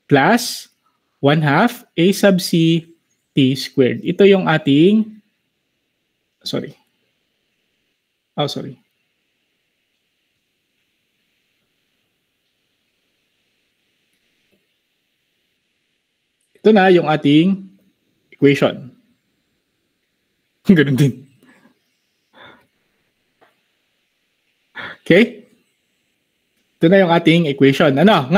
plus 1/2 A sub C t squared. Ito yung ating, sorry. Ito na yung ating equation. Ganun din. Okay? Ito na yung ating equation. Now.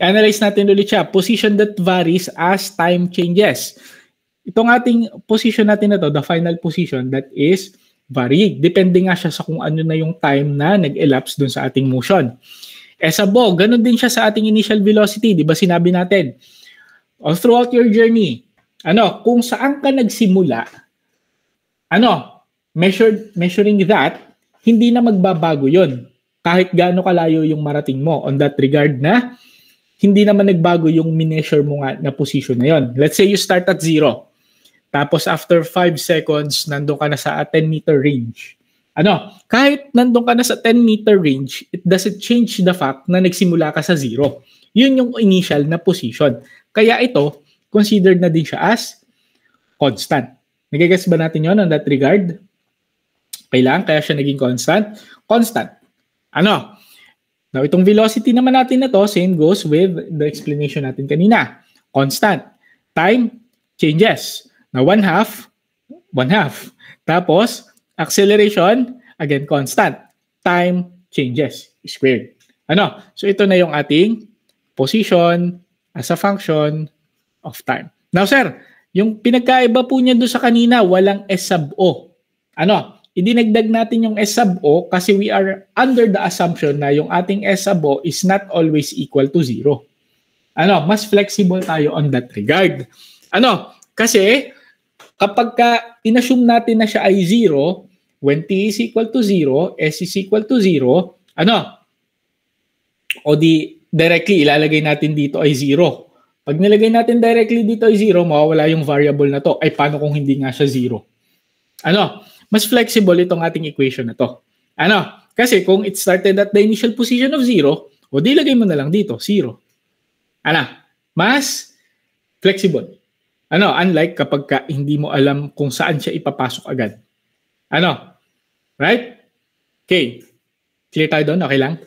Analyze natin ulit siya. Position that varies as time changes. Itong ating position natin na to, the final position, that is varying. Depende nga siya sa kung ano na yung time na nag-elapse dun sa ating motion. Esabo, ganun din siya sa ating initial velocity. Di ba sinabi natin? All throughout your journey, kung saan ka nagsimula, measuring that, hindi na magbabago yon. Kahit gaano kalayo yung marating mo on that regard na hindi naman nagbago yung mineasure mo nga na position na yon. Let's say you start at 0. Tapos after 5 seconds, nandun ka na sa 10-meter range. Kahit nandun ka na sa 10-meter range, it doesn't change the fact na nagsimula ka sa 0. Yun yung initial na position. Kaya ito, considered na din siya as constant. Nagigets ba natin yun on that regard? Kaya siya naging constant? Constant. Now, itong velocity naman natin na to, same goes with the explanation natin kanina. Constant. Time changes. Now, one half. Tapos, acceleration, again, constant. Time changes. Squared. So, ito na yung ating position as a function of time. Now, sir, yung pinagkaiba po niya doon sa kanina, walang S sub O. Idinagdag natin yung S sub O kasi we are under the assumption na yung ating S sub O is not always equal to 0. Mas flexible tayo on that regard. Kasi kapag inassume natin na siya ay 0, when T is equal to 0, S is equal to 0, o di directly ilalagay natin dito ay 0. Pag nilagay natin directly dito ay 0, mawawala yung variable na to. Ay paano kung hindi nga siya 0? Mas flexible itong ating equation na to. Kasi kung it started at the initial position of 0, o di lagay mo na lang dito, 0. Mas flexible. Unlike kapag hindi mo alam kung saan siya ipapasok agad. Right? Okay. Clear tayo doon? Okay lang?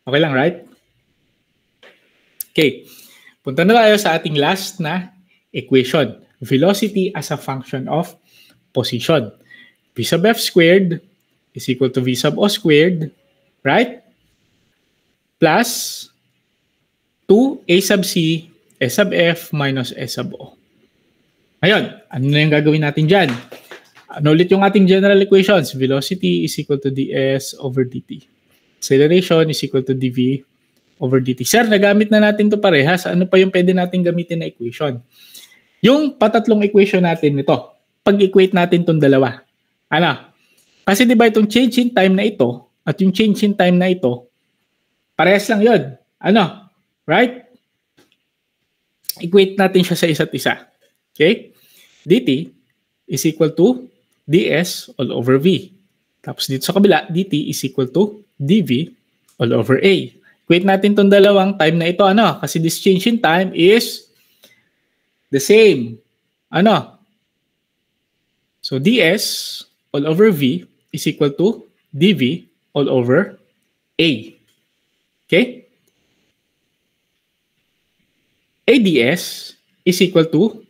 Okay lang, right? Okay. Punta na tayo sa ating last na equation. Velocity as a function of position. V sub f squared is equal to V sub O squared, right? Plus 2A sub C, S sub F minus S sub O. Ayun, ano na yung gagawin natin dyan? Ulit yung ating general equations. Velocity is equal to ds over dt. Acceleration is equal to dv over dt. Sir, nagamit na natin to parehas. Ano pa yung pwede natin gamitin na equation? Yung patatlong equation natin nito, pag-equate natin itong dalawa. Kasi diba itong change in time na ito at yung change in time na ito, parehas lang yun. Right? Equate natin siya sa isa't isa. Okay? dt is equal to ds all over v. Tapos dito sa kabila, dt is equal to dv all over a. Equate natin itong dalawang time na ito. Kasi this change in time is the same. So ds all over v is equal to dv all over a. Okay? ADS is equal to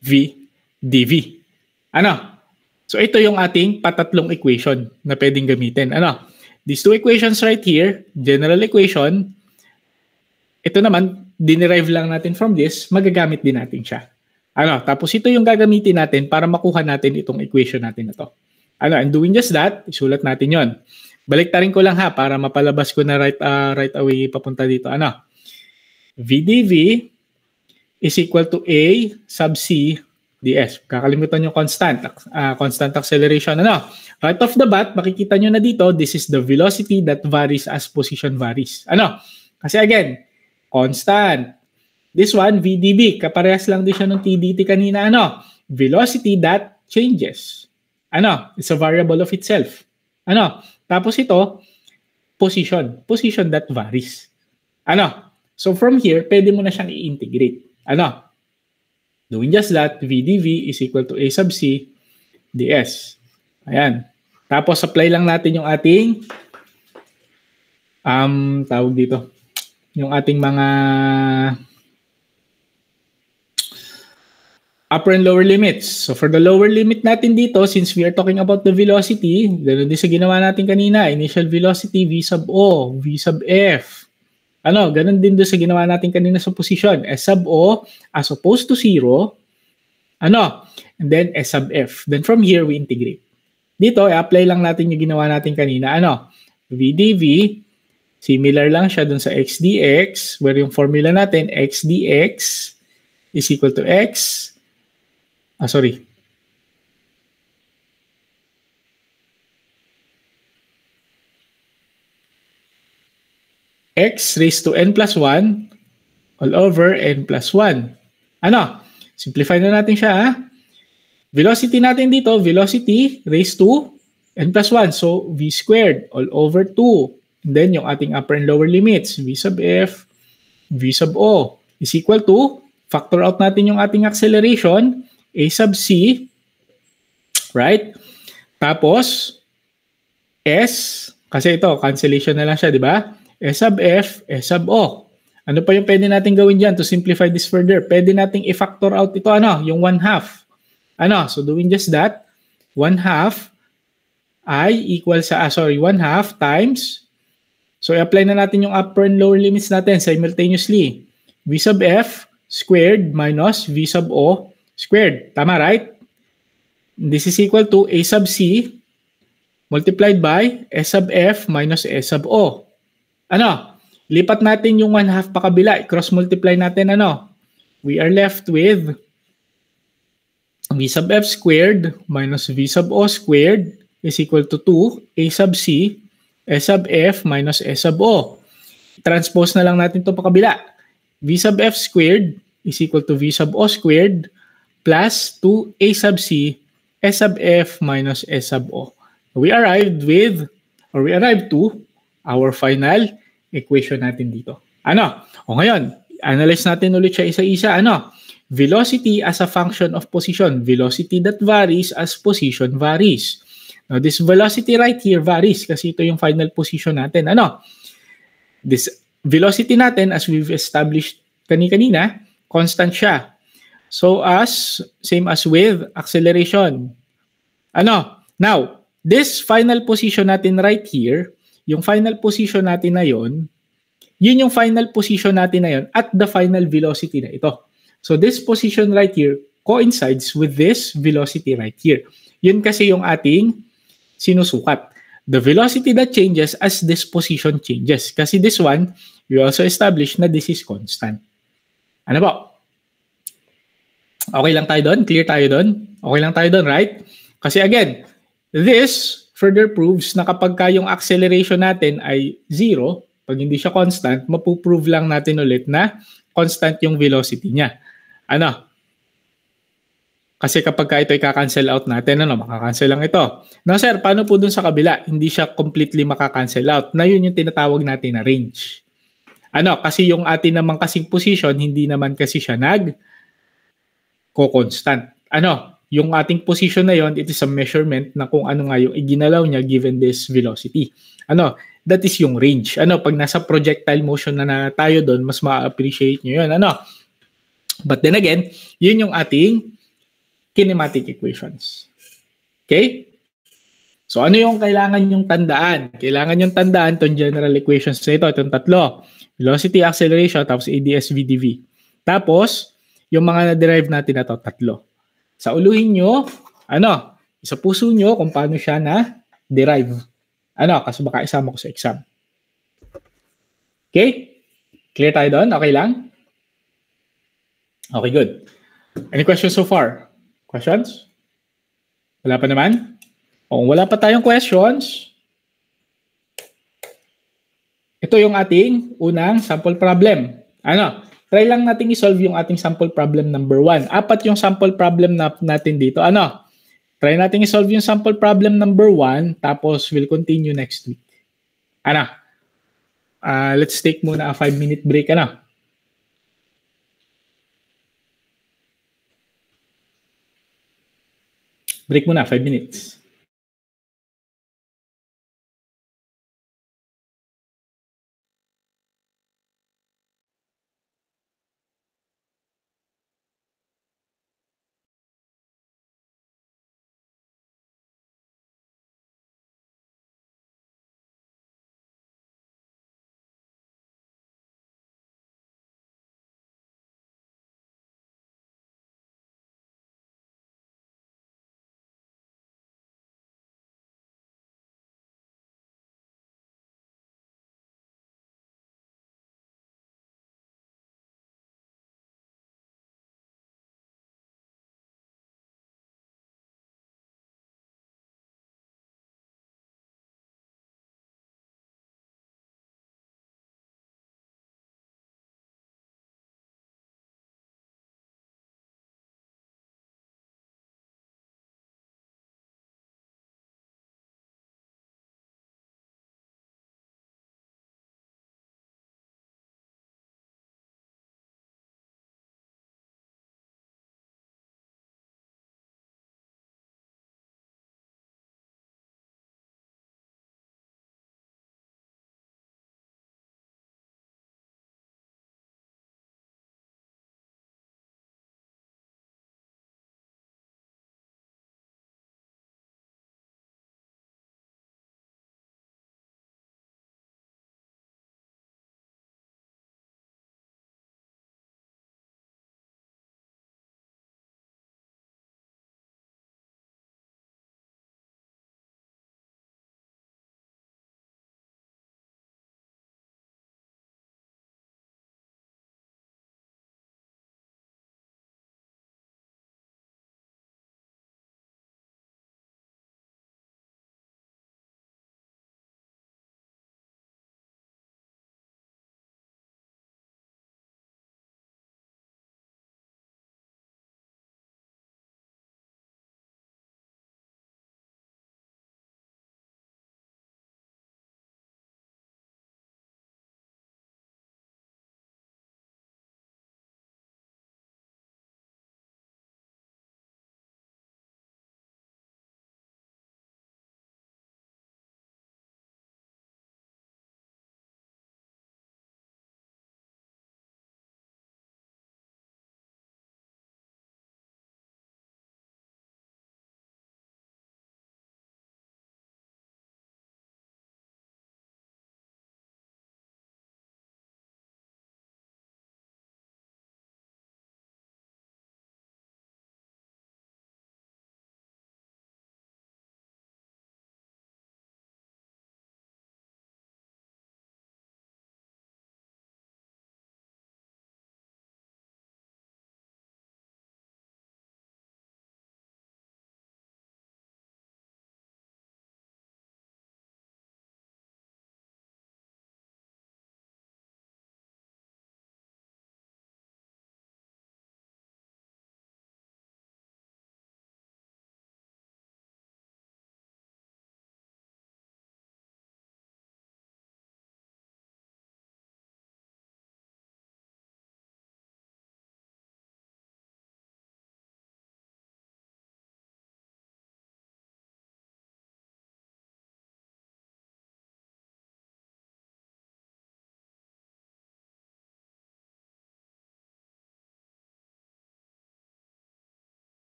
v dv. So ito yung ating patatlong equation na pwedeng gamitin. These two equations right here, general equation, ito naman, dinerive lang natin from this, magagamit din natin siya. Tapos ito yung gagamitin natin para makuha natin itong equation natin na to. And doing just that, isulat natin yon. Baliktarin ko lang para mapalabas ko na right away papunta dito. V dv is equal to A sub C ds. Kakalimutan yung constant acceleration. Right off the bat, makikita nyo na dito, this is the velocity that varies as position varies. Kasi again, constant. This one, v dv, kaparehas lang din siya ng t dt kanina. Velocity that changes. It's a variable of itself. Tapos ito, position that varies. So from here, pwede mo na siyang i-integrate. Doing just that, v dv is equal to a sub c ds. Ayan. Tapos apply lang natin yung ating tawag dito, yung ating mga upper and lower limits. So for the lower limit natin dito, since we are talking about the velocity, ganoon din sa ginawa natin kanina, initial velocity, V sub O, V sub F. Ganun din doon sa ginawa natin kanina sa position, S sub O as opposed to 0, and then S sub F. Then from here, we integrate. Dito, i-apply lang natin yung ginawa natin kanina, V dV, similar lang siya doon sa X dx, where yung formula natin, X dx is equal to X, X raised to n plus 1 all over n plus 1. Simplify na natin siya, ha? Velocity natin dito, velocity raised to n plus 1. So, V squared all over 2. And then, yung ating upper and lower limits, V sub F, V sub O is equal to, factor out natin yung ating acceleration, A sub C, right? Tapos, S, kasi ito, cancellation na lang siya, di ba? S sub F, S sub O. Ano pa yung pwede natin gawin dyan to simplify this further? Pwede nating i-factor out ito, yung 1/2. So doing just that, 1/2 I equals sa, 1/2 times, so i-apply na natin yung upper and lower limits natin simultaneously. V sub F squared minus V sub O squared. Tama, right? This is equal to A sub C multiplied by S sub F minus S sub O. Lipat natin yung 1/2 pa kabila. Cross-multiply natin, we are left with V sub F squared minus V sub O squared is equal to 2 A sub C S sub F minus S sub O. Transpose na lang natin ito pa kabila. V sub F squared is equal to V sub O squared plus 2 A sub C S sub F minus S sub O. We arrived to our final equation natin dito. O ngayon, analyze natin ulit siya isa-isa. Velocity as a function of position. Velocity that varies as position varies. Now, this velocity right here varies kasi ito yung final position natin. This velocity natin, as we've established kanina, constant siya. So, same as with acceleration. Now, this final position natin right here, yung final position natin na yun yung final position natin na yun at the final velocity na ito. So, this position right here coincides with this velocity right here. Yun kasi yung ating sinusukat. The velocity that changes as this position changes. Kasi this one, we also established na this is constant. Ano ba? Okay lang tayo doon? Clear tayo doon? Okay lang tayo doon, right? Kasi again, this further proves na kapag yung acceleration natin ay 0, pag hindi siya constant, mapuprove lang natin ulit na constant yung velocity niya. Kasi kapag ito i-cancel out natin, makakancel lang ito. Now sir, paano po dun sa kabila? Hindi siya completely makakancel out. Na yun yung tinatawag natin na range. Kasi yung atin namang kasing position, hindi naman kasi siya ko-constant. Yung ating position na yon, it is a measurement na kung ano nga yung iginalaw niya given this velocity. That is yung range. Pag nasa projectile motion na tayo doon, mas ma-appreciate nyo yun. But then again, yun yung ating kinematic equations. Okay? So ano yung kailangan yung tandaan? Kailangan yung tandaan itong general equations na ito, itong tatlo. Velocity, acceleration, tapos AdS, VdV. Tapos, yung mga na-derive natin na ito, tatlo. Sa uluhin nyo, sa puso nyo kung paano siya na-derive. Kasi baka isama ko sa exam. Okay? Clear tayo doon? Okay lang? Okay, good. Any questions so far? Questions? Wala pa naman? Kung wala pa tayong questions, ito yung ating unang sample problem. Try lang natin i-solve yung ating sample problem number 1. 4 yung sample problem natin dito. Try natin i-solve yung sample problem number 1, tapos we'll continue next week. Let's take muna a 5-minute break. Break muna, 5 minutes.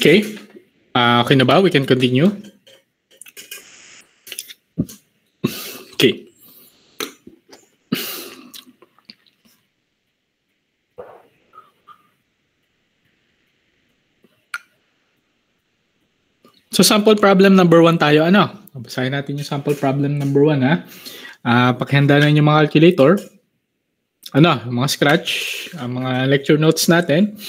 Okay. Okay na ba? We can continue. Okay. So sample problem number 1 tayo. Basahin natin yung sample problem number 1 ha. Pakihanda na yung mga calculator. Mga scratch, mga lecture notes natin.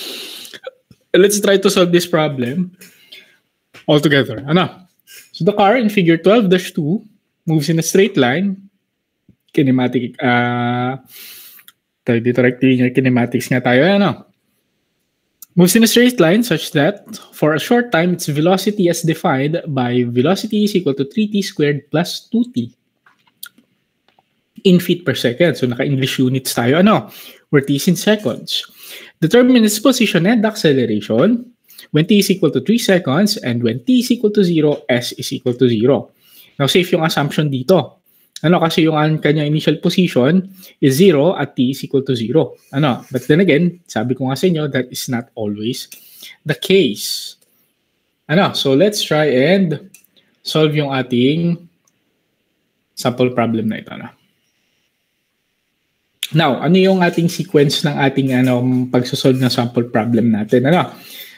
Let's try to solve this problem all together. So the car in figure 12-2 moves in a straight line. Kinematic, dito rectilinear kinematics nga tayo. Moves in a straight line such that for a short time its velocity as defined by velocity is equal to 3t squared plus 2t in feet per second. So naka-English units tayo. Where t is in seconds. Determine its position and acceleration when t is equal to 3 seconds and when t is equal to 0, s is equal to 0. Now safe yung assumption dito. Kasi yung kanya initial position is 0 at t is equal to 0. But then again, sabi ko nga sa inyo, that is not always the case. So let's try and solve yung ating sample problem na ito. Now, ano yung ating sequence ng ating pagsosolve ng sample problem natin?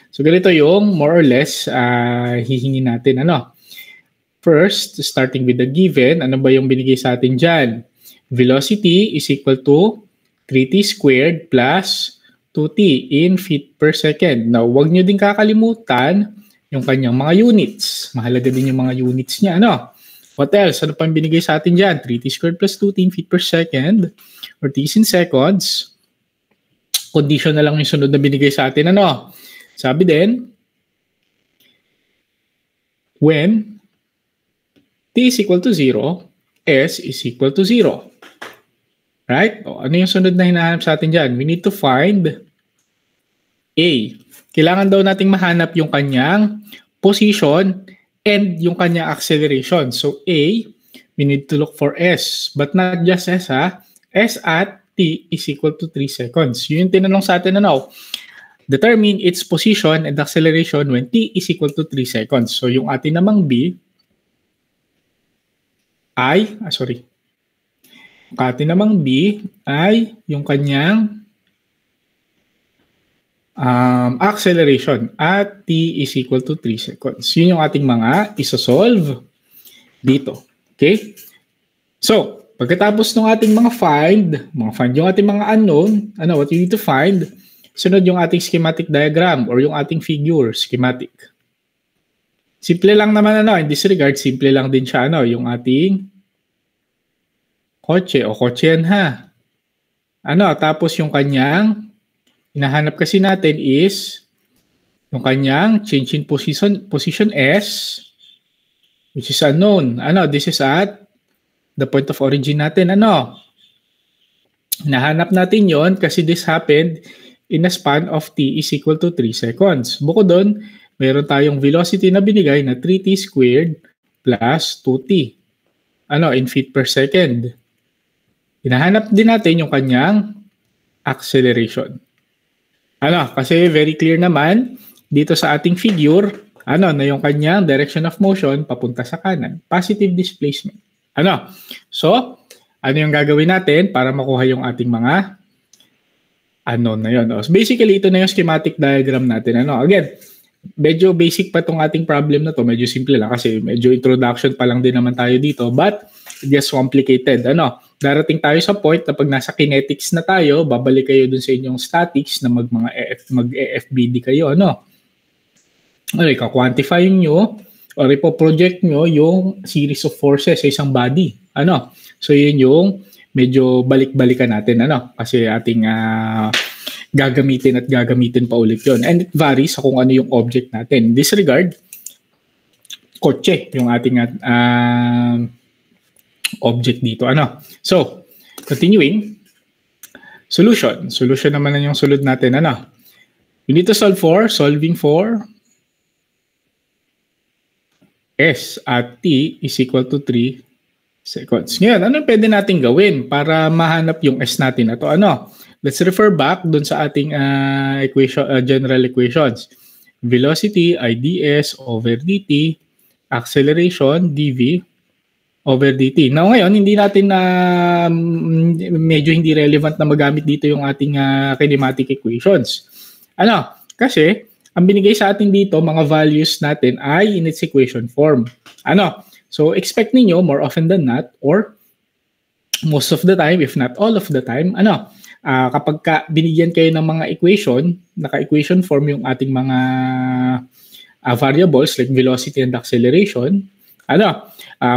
So ganito yung more or less hihingi natin. First, starting with the given, ano ba yung binigay sa atin dyan? Velocity is equal to 3t squared plus 2t in feet per second. Now, huwag nyo din kakalimutan yung kanyang mga units. Mahalaga din yung mga units niya. What else? Ano pa yung binigay sa atin dyan? 3t squared plus 2t in feet per second or t is in seconds. Condition na lang yung sunod na binigay sa atin. Sabi din, when t is equal to 0, s is equal to 0. Right? Ano yung sunod na hinahanap sa atin dyan? We need to find A. Kailangan daw nating mahanap yung kanyang position and yung kanyang acceleration. So A, we need to look for s. But not just s ha. S at t is equal to 3 seconds. Yun yung tinanong sa atin Determine its position and acceleration when t is equal to 3 seconds. So yung atin namang B, atin namang B ay yung kanyang acceleration at t is equal to 3 seconds. Yun yung ating mga isosolve dito. Okay? So, pagkatapos ng ating mga find yung ating mga unknown, what you need to find, sunod yung ating schematic diagram or yung ating figure schematic. Simple lang naman in this regard, simple lang din siya yung ating kotse o kotse yan ha. Tapos yung kanyang hinahanap kasi natin is yung kanyang change in position S, which is unknown. This is at the point of origin natin. Hinahanap natin yon kasi this happened in a span of t is equal to 3 seconds. Bukod doon, meron tayong velocity na binigay na 3t squared plus 2t. In feet per second. Hinahanap din natin yung kanyang acceleration. Kasi very clear naman dito sa ating figure, na yung kanyang direction of motion papunta sa kanan. Positive displacement. So, ano yung gagawin natin para makuha yung ating mga unknown na yun. So basically, ito na yung schematic diagram natin. Again, medyo basic pa tong ating problem na to. Medyo simple lang kasi medyo introduction pa lang din naman tayo dito. But, it gets complicated. Darating tayo sa point na pag nasa kinetics na tayo, babalik kayo dun sa inyong statics na mag-EFBD kayo. Ka-quantify nyo or ipo-project nyo yung series of forces sa isang body. So, yun yung medyo balik-balikan natin. Kasi ating gagamitin pa ulit yun. And it varies sa kung ano yung object natin. In this regard, kotse yung ating object dito. So, continuing. Solution. Solution naman na yung sulod natin. We need to solving for S at T is equal to 3 seconds. Ngayon, ano pwede natin gawin para mahanap yung S natin na to? Let's refer back dun sa ating equation, general equations. velocity ay ds over dt, acceleration dv over dt. Now ngayon, hindi natin na medyo hindi relevant na magamit dito yung ating kinematic equations. Ano? Kasi ang binigay sa atin dito, mga values natin ay in its equation form. Ano? So expect ninyo more often than not or most of the time, if not all of the time, kapag binigyan kayo ng mga equation, naka-equation form yung ating mga variables like velocity and acceleration,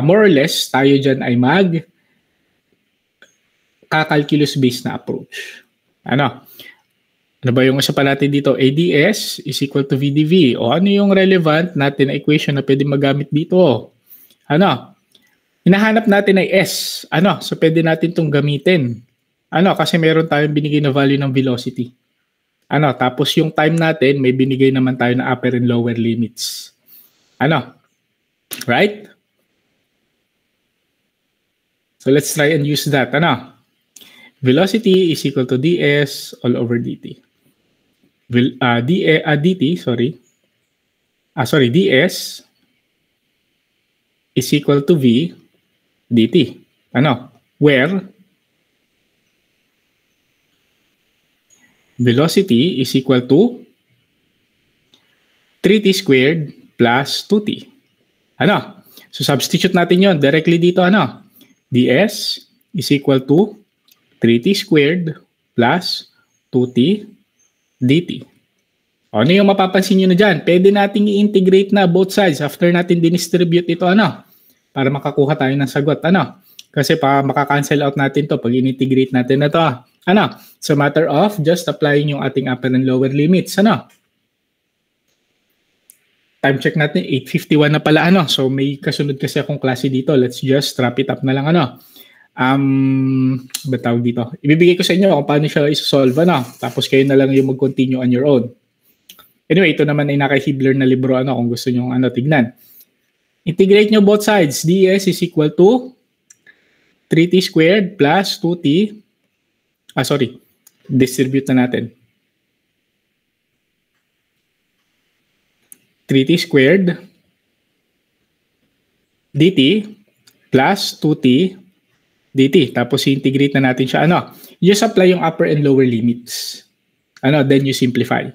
more or less, tayo dyan ay kakalculus based na approach. Ano ba yung isa pa natin dito? ADS is equal to VDV. O ano yung relevant natin na equation na pwede magamit dito? Hinahanap natin ay S. So pwede natin itong gamitin. Kasi meron tayong binigay na value ng velocity. Tapos yung time natin, may binigay naman tayo na upper and lower limits. Right? So let's try and use that. Velocity is equal to ds all over dt. ds is equal to v dt. Where velocity is equal to 3t squared plus 2t. So substitute natin yon directly dito. ds is equal to 3t squared plus 2t dt. Ano yung mapapansin nyo na dyan? Pwede nating i-integrate na both sides after natin dinistribute ito. Para makakuha tayo ng sagot. Kasi makakancel out natin to pag in-integrate natin na to. So matter of just applying yung ating upper and lower limits. Time check natin, 8:51 na pala. So may kasunod kasi akong klase dito. Let's just wrap it up na lang. Tawag dito? Ibibigay ko sa inyo kung paano siya isolve. Tapos kayo na lang yung mag-continue on your own. Anyway, ito naman ay naka-Hibler na libro. Kung gusto nyo tignan. Integrate nyo both sides. ds is equal to 3t squared plus 2t. Distribute na natin. 3t squared dt plus 2t dt. Tapos i-integrate na natin siya. Just apply yung upper and lower limits. Then you simplify.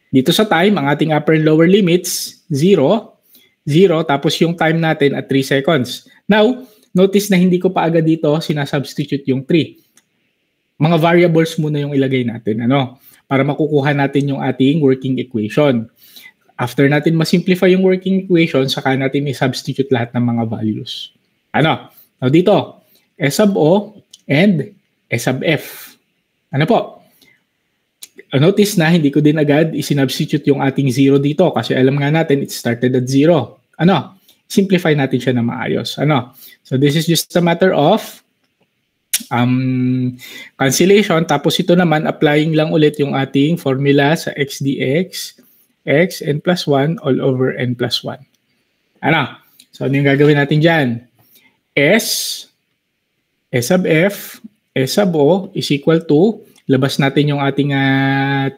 Dito sa time, ang ating upper and lower limits, 0, tapos yung time natin at 3 seconds. Now, notice na hindi ko pa agad dito sinasubstitute yung 3. Mga variables muna yung ilagay natin, para makukuha natin yung ating working equation. After natin masimplify yung working equation, saka natin i-substitute lahat ng mga values. Now dito, S sub O and S sub F. Notice na hindi ko din agad isinubstitute yung ating 0 dito kasi alam nga natin it started at 0. Simplify natin siya na maayos. So this is just a matter of cancellation. Tapos ito naman, applying lang ulit yung ating formula sa x dx, x n plus 1 all over n plus 1. So ano yung gagawin natin dyan? S sub F, S sub O is equal to, labas natin yung ating 3,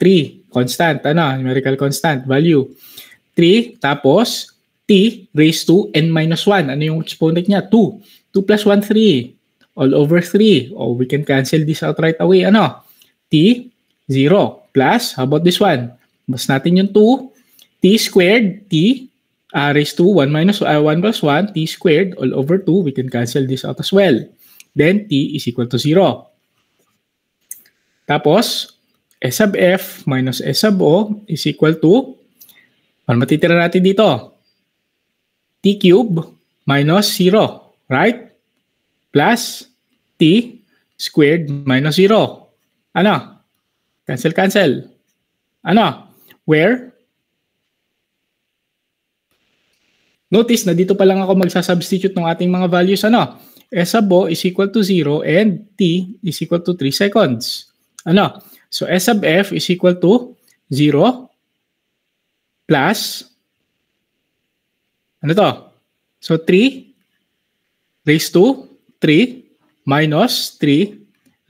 constant, numerical constant, value. 3, tapos, t raised to n minus 1. Ano yung exponent niya? 2. 2 plus 1, 3. All over 3. We can cancel this out right away. T, 0. Plus, how about this one? Bas natin yung 2. T squared, t raised to 1 plus 1, t squared, all over 2. We can cancel this out as well. Then, t is equal to 0. Tapos, S sub F minus S sub O is equal to, ano matitira natin dito? T cube minus 0, right? Plus T squared minus 0. Cancel. Where? Notice na dito pa lang ako magsasubstitute ng ating mga values. S sub O is equal to 0 and T is equal to 3 seconds. So S sub F is equal to 0 plus So 3 raised to 3 minus 3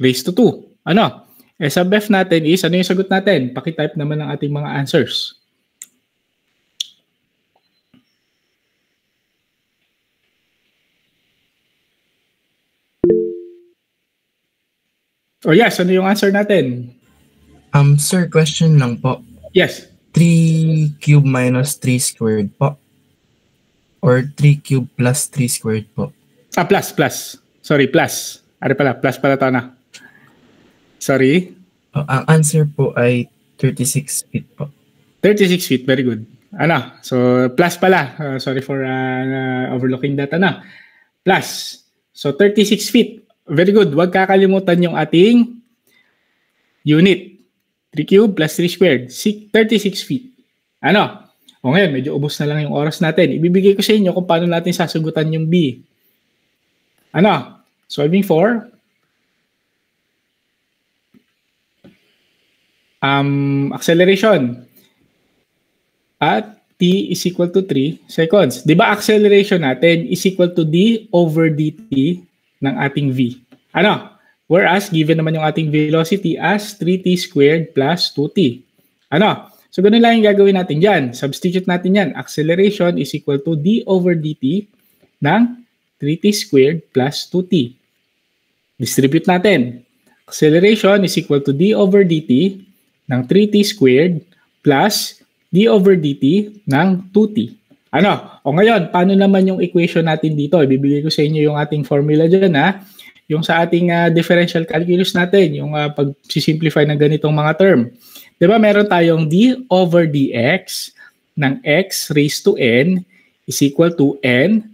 raised to 2. S sub F natin is, ano yung sagot natin? Pakitype naman ng ating mga answers. Oh yes, ano yung answer natin? Sir, question lang po. Yes. 3 cube minus 3 squared po. Or 3 cube plus 3 squared po. Plus. Sorry, plus. Ano pala, plus pala ito na. Sorry. Ang answer po ay 36 feet po. 36 feet, very good. Ano, so plus pala. Sorry for overlooking that. Ano, plus. So 36 feet. Very good. Huwag kakalimutan yung ating unit. 3 cube plus 3 squared. 36 feet. Ano? O ngayon, medyo ubos na lang yung oras natin. Ibibigay ko sa inyo kung paano natin sasagutan yung B. Ano? Solving for acceleration at t is equal to 3 seconds. Di ba acceleration natin is equal to d over dt ng ating v? Ano? Whereas, given naman yung ating velocity as 3t squared plus 2t. Ano? So, ganun lang yung gagawin natin dyan. Substitute natin yan. Acceleration is equal to d over dt ng 3t squared plus 2t. Distribute natin. Acceleration is equal to d over dt ng 3t squared plus d over dt ng 2t. Ano? O ngayon, paano naman yung equation natin dito? Ibibigay ko sa inyo yung ating formula dyan, ha? Yung sa ating differential calculus natin, yung pag-simplify ng ganitong mga term. Diba meron tayong d over dx ng x raised to n is equal to n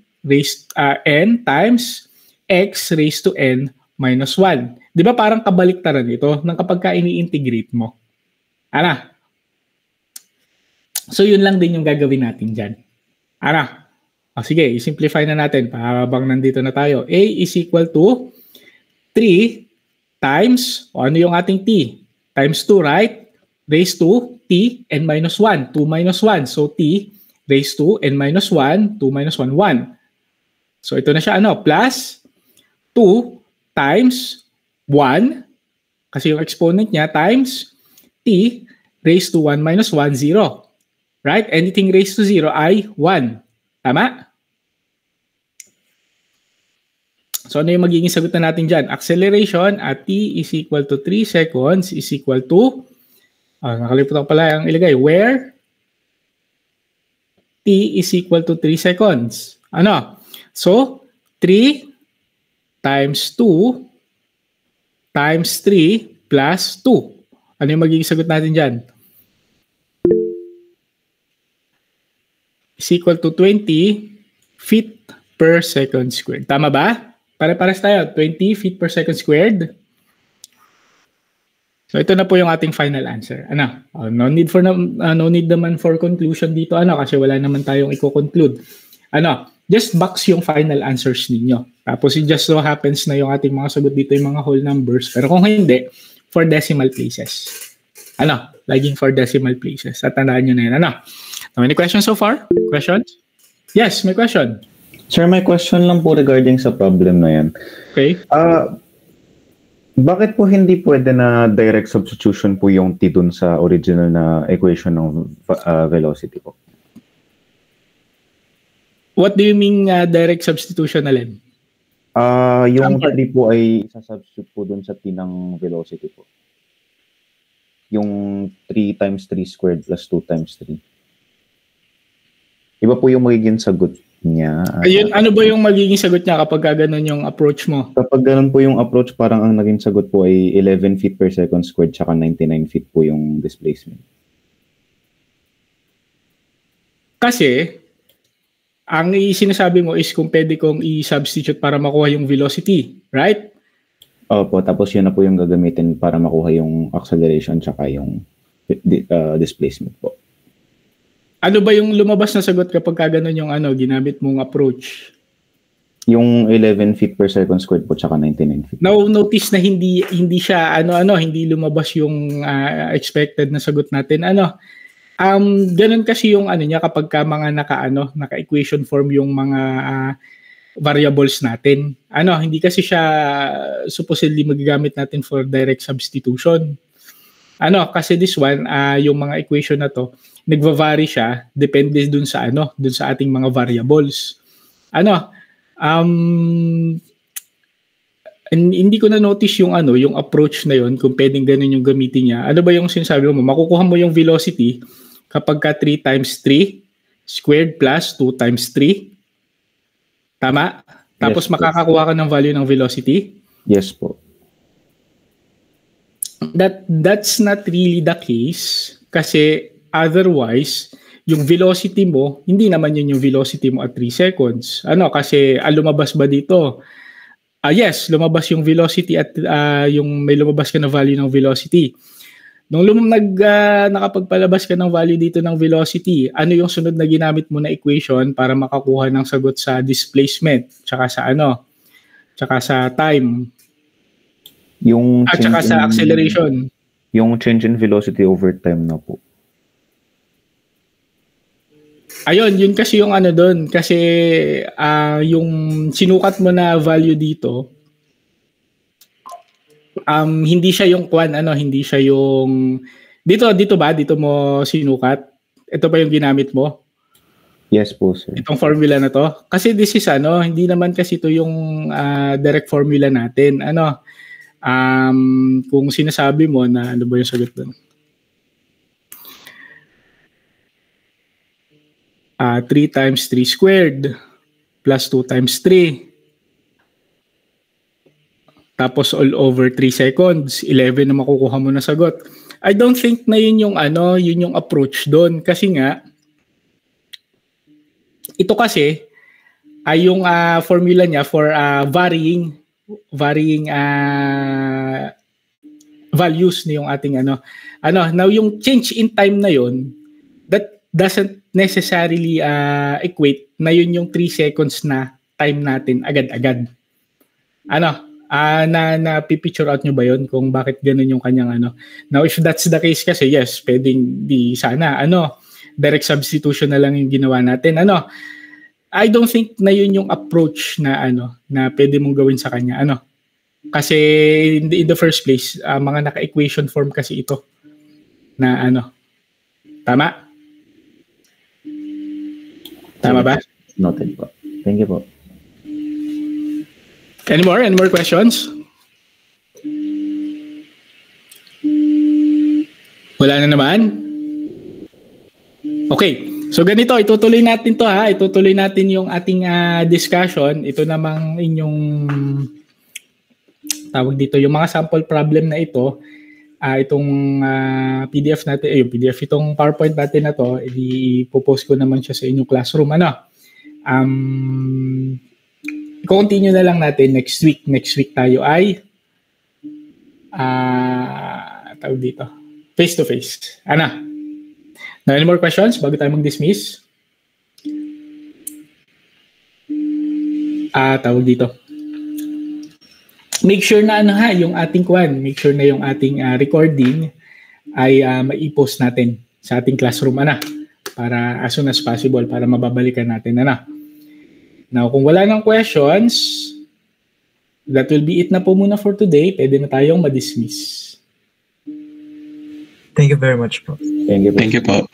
times x raised to n minus 1. Diba parang kabaliktaran ito ng kapag ka ini-integrate mo. Ano? So yun lang din yung gagawin natin dyan. Ano? O sige, i-simplify na natin habang nandito na tayo. A is equal to 3 times, o ano yung ating t? Times 2, right? Raised to t n minus 1. 2 minus 1. So t raised to n minus 1. 2 minus 1, 1. So ito na siya, ano? Plus 2 times 1. Kasi yung exponent niya times t raised to 1 minus 1, 0. Right? Anything raised to 0 ay 1. Tama? So ano yung magiging sagot na natin dyan? Acceleration at t is equal to 3 seconds is equal to, nakalimutan ko pala ang ilagay, where t is equal to 3 seconds. Ano? So, 3 times 2 times 3 plus 2. Ano yung magiging sagot natin dyan? Is equal to 20 feet per second squared. Tama ba? Pare-pares tayo. 20 feet per second squared. So ito na po yung ating final answer. Ano? No need naman for conclusion dito, ano, kasi wala naman tayong i-conclude. Ano? Just box yung final answers ninyo. Tapos it just so happens na yung ating mga sagot dito yung mga whole numbers. Pero kung hindi, for decimal places. Ano? Laging for decimal places. At tandaan nyo na yun. Ano? Any questions so far? Questions? Yes, may question. Sir, may question lang po regarding sa problem na yan. Okay. Bakit po hindi pwede na direct substitution po yung t dun sa original na equation ng velocity po? What do you mean direct substitution, Alin? Yung t po ay isa-substitute po dun sa t ng velocity po. Yung 3 times 3 squared plus 2 times 3. Iba po yung magiging sagot niya. Ayun, ano ba yung magiging sagot niya kapag gano'n yung approach mo? Kapag gano'n po yung approach, parang ang naging sagot po ay 11 feet per second squared tsaka 99 feet po yung displacement. Kasi, ang sinasabi mo is kung pwede kong i-substitute para makuha yung velocity, right? Opo, tapos yun na po yung gagamitin para makuha yung acceleration tsaka yung displacement po. Ano ba yung lumabas na sagot kapag gano'n yung ginamit mong approach? Yung 11 feet per second squared po tsaka 99 feet. Now, notice na hindi siya hindi lumabas yung expected na sagot natin. Ganun kasi yung niya kapag mga naka-equation form yung mga variables natin. Hindi kasi siya supposedly magagamit natin for direct substitution. Kasi this one, yung mga equation na to, nagva-vary siya depende dun sa ating mga variables. hindi ko na notice yung yung approach na yon kung pwedeng ganun yung gamitin niya. Ano ba yung sinasabi mo? Makukuha mo yung velocity kapag ka 3 times 3 squared plus 2 times 3. Tama? Tapos Yes, makakakuha ka ng value ng velocity? Yes po. That's not really the case kasi otherwise yung velocity mo, hindi naman yun yung velocity mo at 3 seconds. Kasi lumabas ba dito? Yes, lumabas yung velocity at yung may lumabas ka na value ng velocity. Nung nakapagpalabas ka ng value dito ng velocity, ano yung sunod na ginamit mo na equation para makakuha ng sagot sa displacement, tsaka sa time, at tsaka sa acceleration? Yung change in velocity over time na po. Ayun, yun kasi yung doon. Kasi yung sinukat mo na value dito, hindi siya yung hindi siya yung dito mo sinukat. Ito pa yung ginamit mo? Yes po, sir. Itong formula na to. Kasi this is hindi naman kasi ito yung direct formula natin. Kung sinasabi mo na ano ba yung sagot doon? 3 times 3 squared plus 2 times 3. Tapos all over 3 seconds, 11 na makukuha mo na sagot. I don't think na yun yung yun yung approach doon kasi nga ito kasi ay yung formula niya for varying values na yung ating now yung change in time na yun, that doesn't necessarily equate na yun yung 3 seconds na time natin agad-agad. Na pipicture out nyo ba yun kung bakit ganun yung kanyang Now, if that's the case kasi, yes, pwedeng di sana, direct substitution na lang yung ginawa natin. I don't think na yun yung approach na na pwede mong gawin sa kanya. Kasi in the first place, mga naka-equation form kasi ito na Tama? Tama ba? Noted po. Thank you po. Any more questions? Wala na naman? Okay. So ganito, itutuloy natin to ha. Itutuloy natin yung ating discussion. Ito namang inyong tawag dito, yung mga sample problem na ito. Itong PDF natin, yung PDF, itong PowerPoint natin na to, i-post ko naman siya sa inyong classroom. I-continue na lang natin next week. Next week tayo ay tawag dito, face-to-face. Now, any more questions bago tayo mag-dismiss? Tawag dito. Make sure na yung ating make sure na yung ating recording ay mai-post natin sa ating classroom para as soon as possible para mababalikan natin Now, kung wala nang questions, that will be it na po muna for today. Pwede na tayong ma-dismiss. Thank you very much po. Thank you po. Thank you po.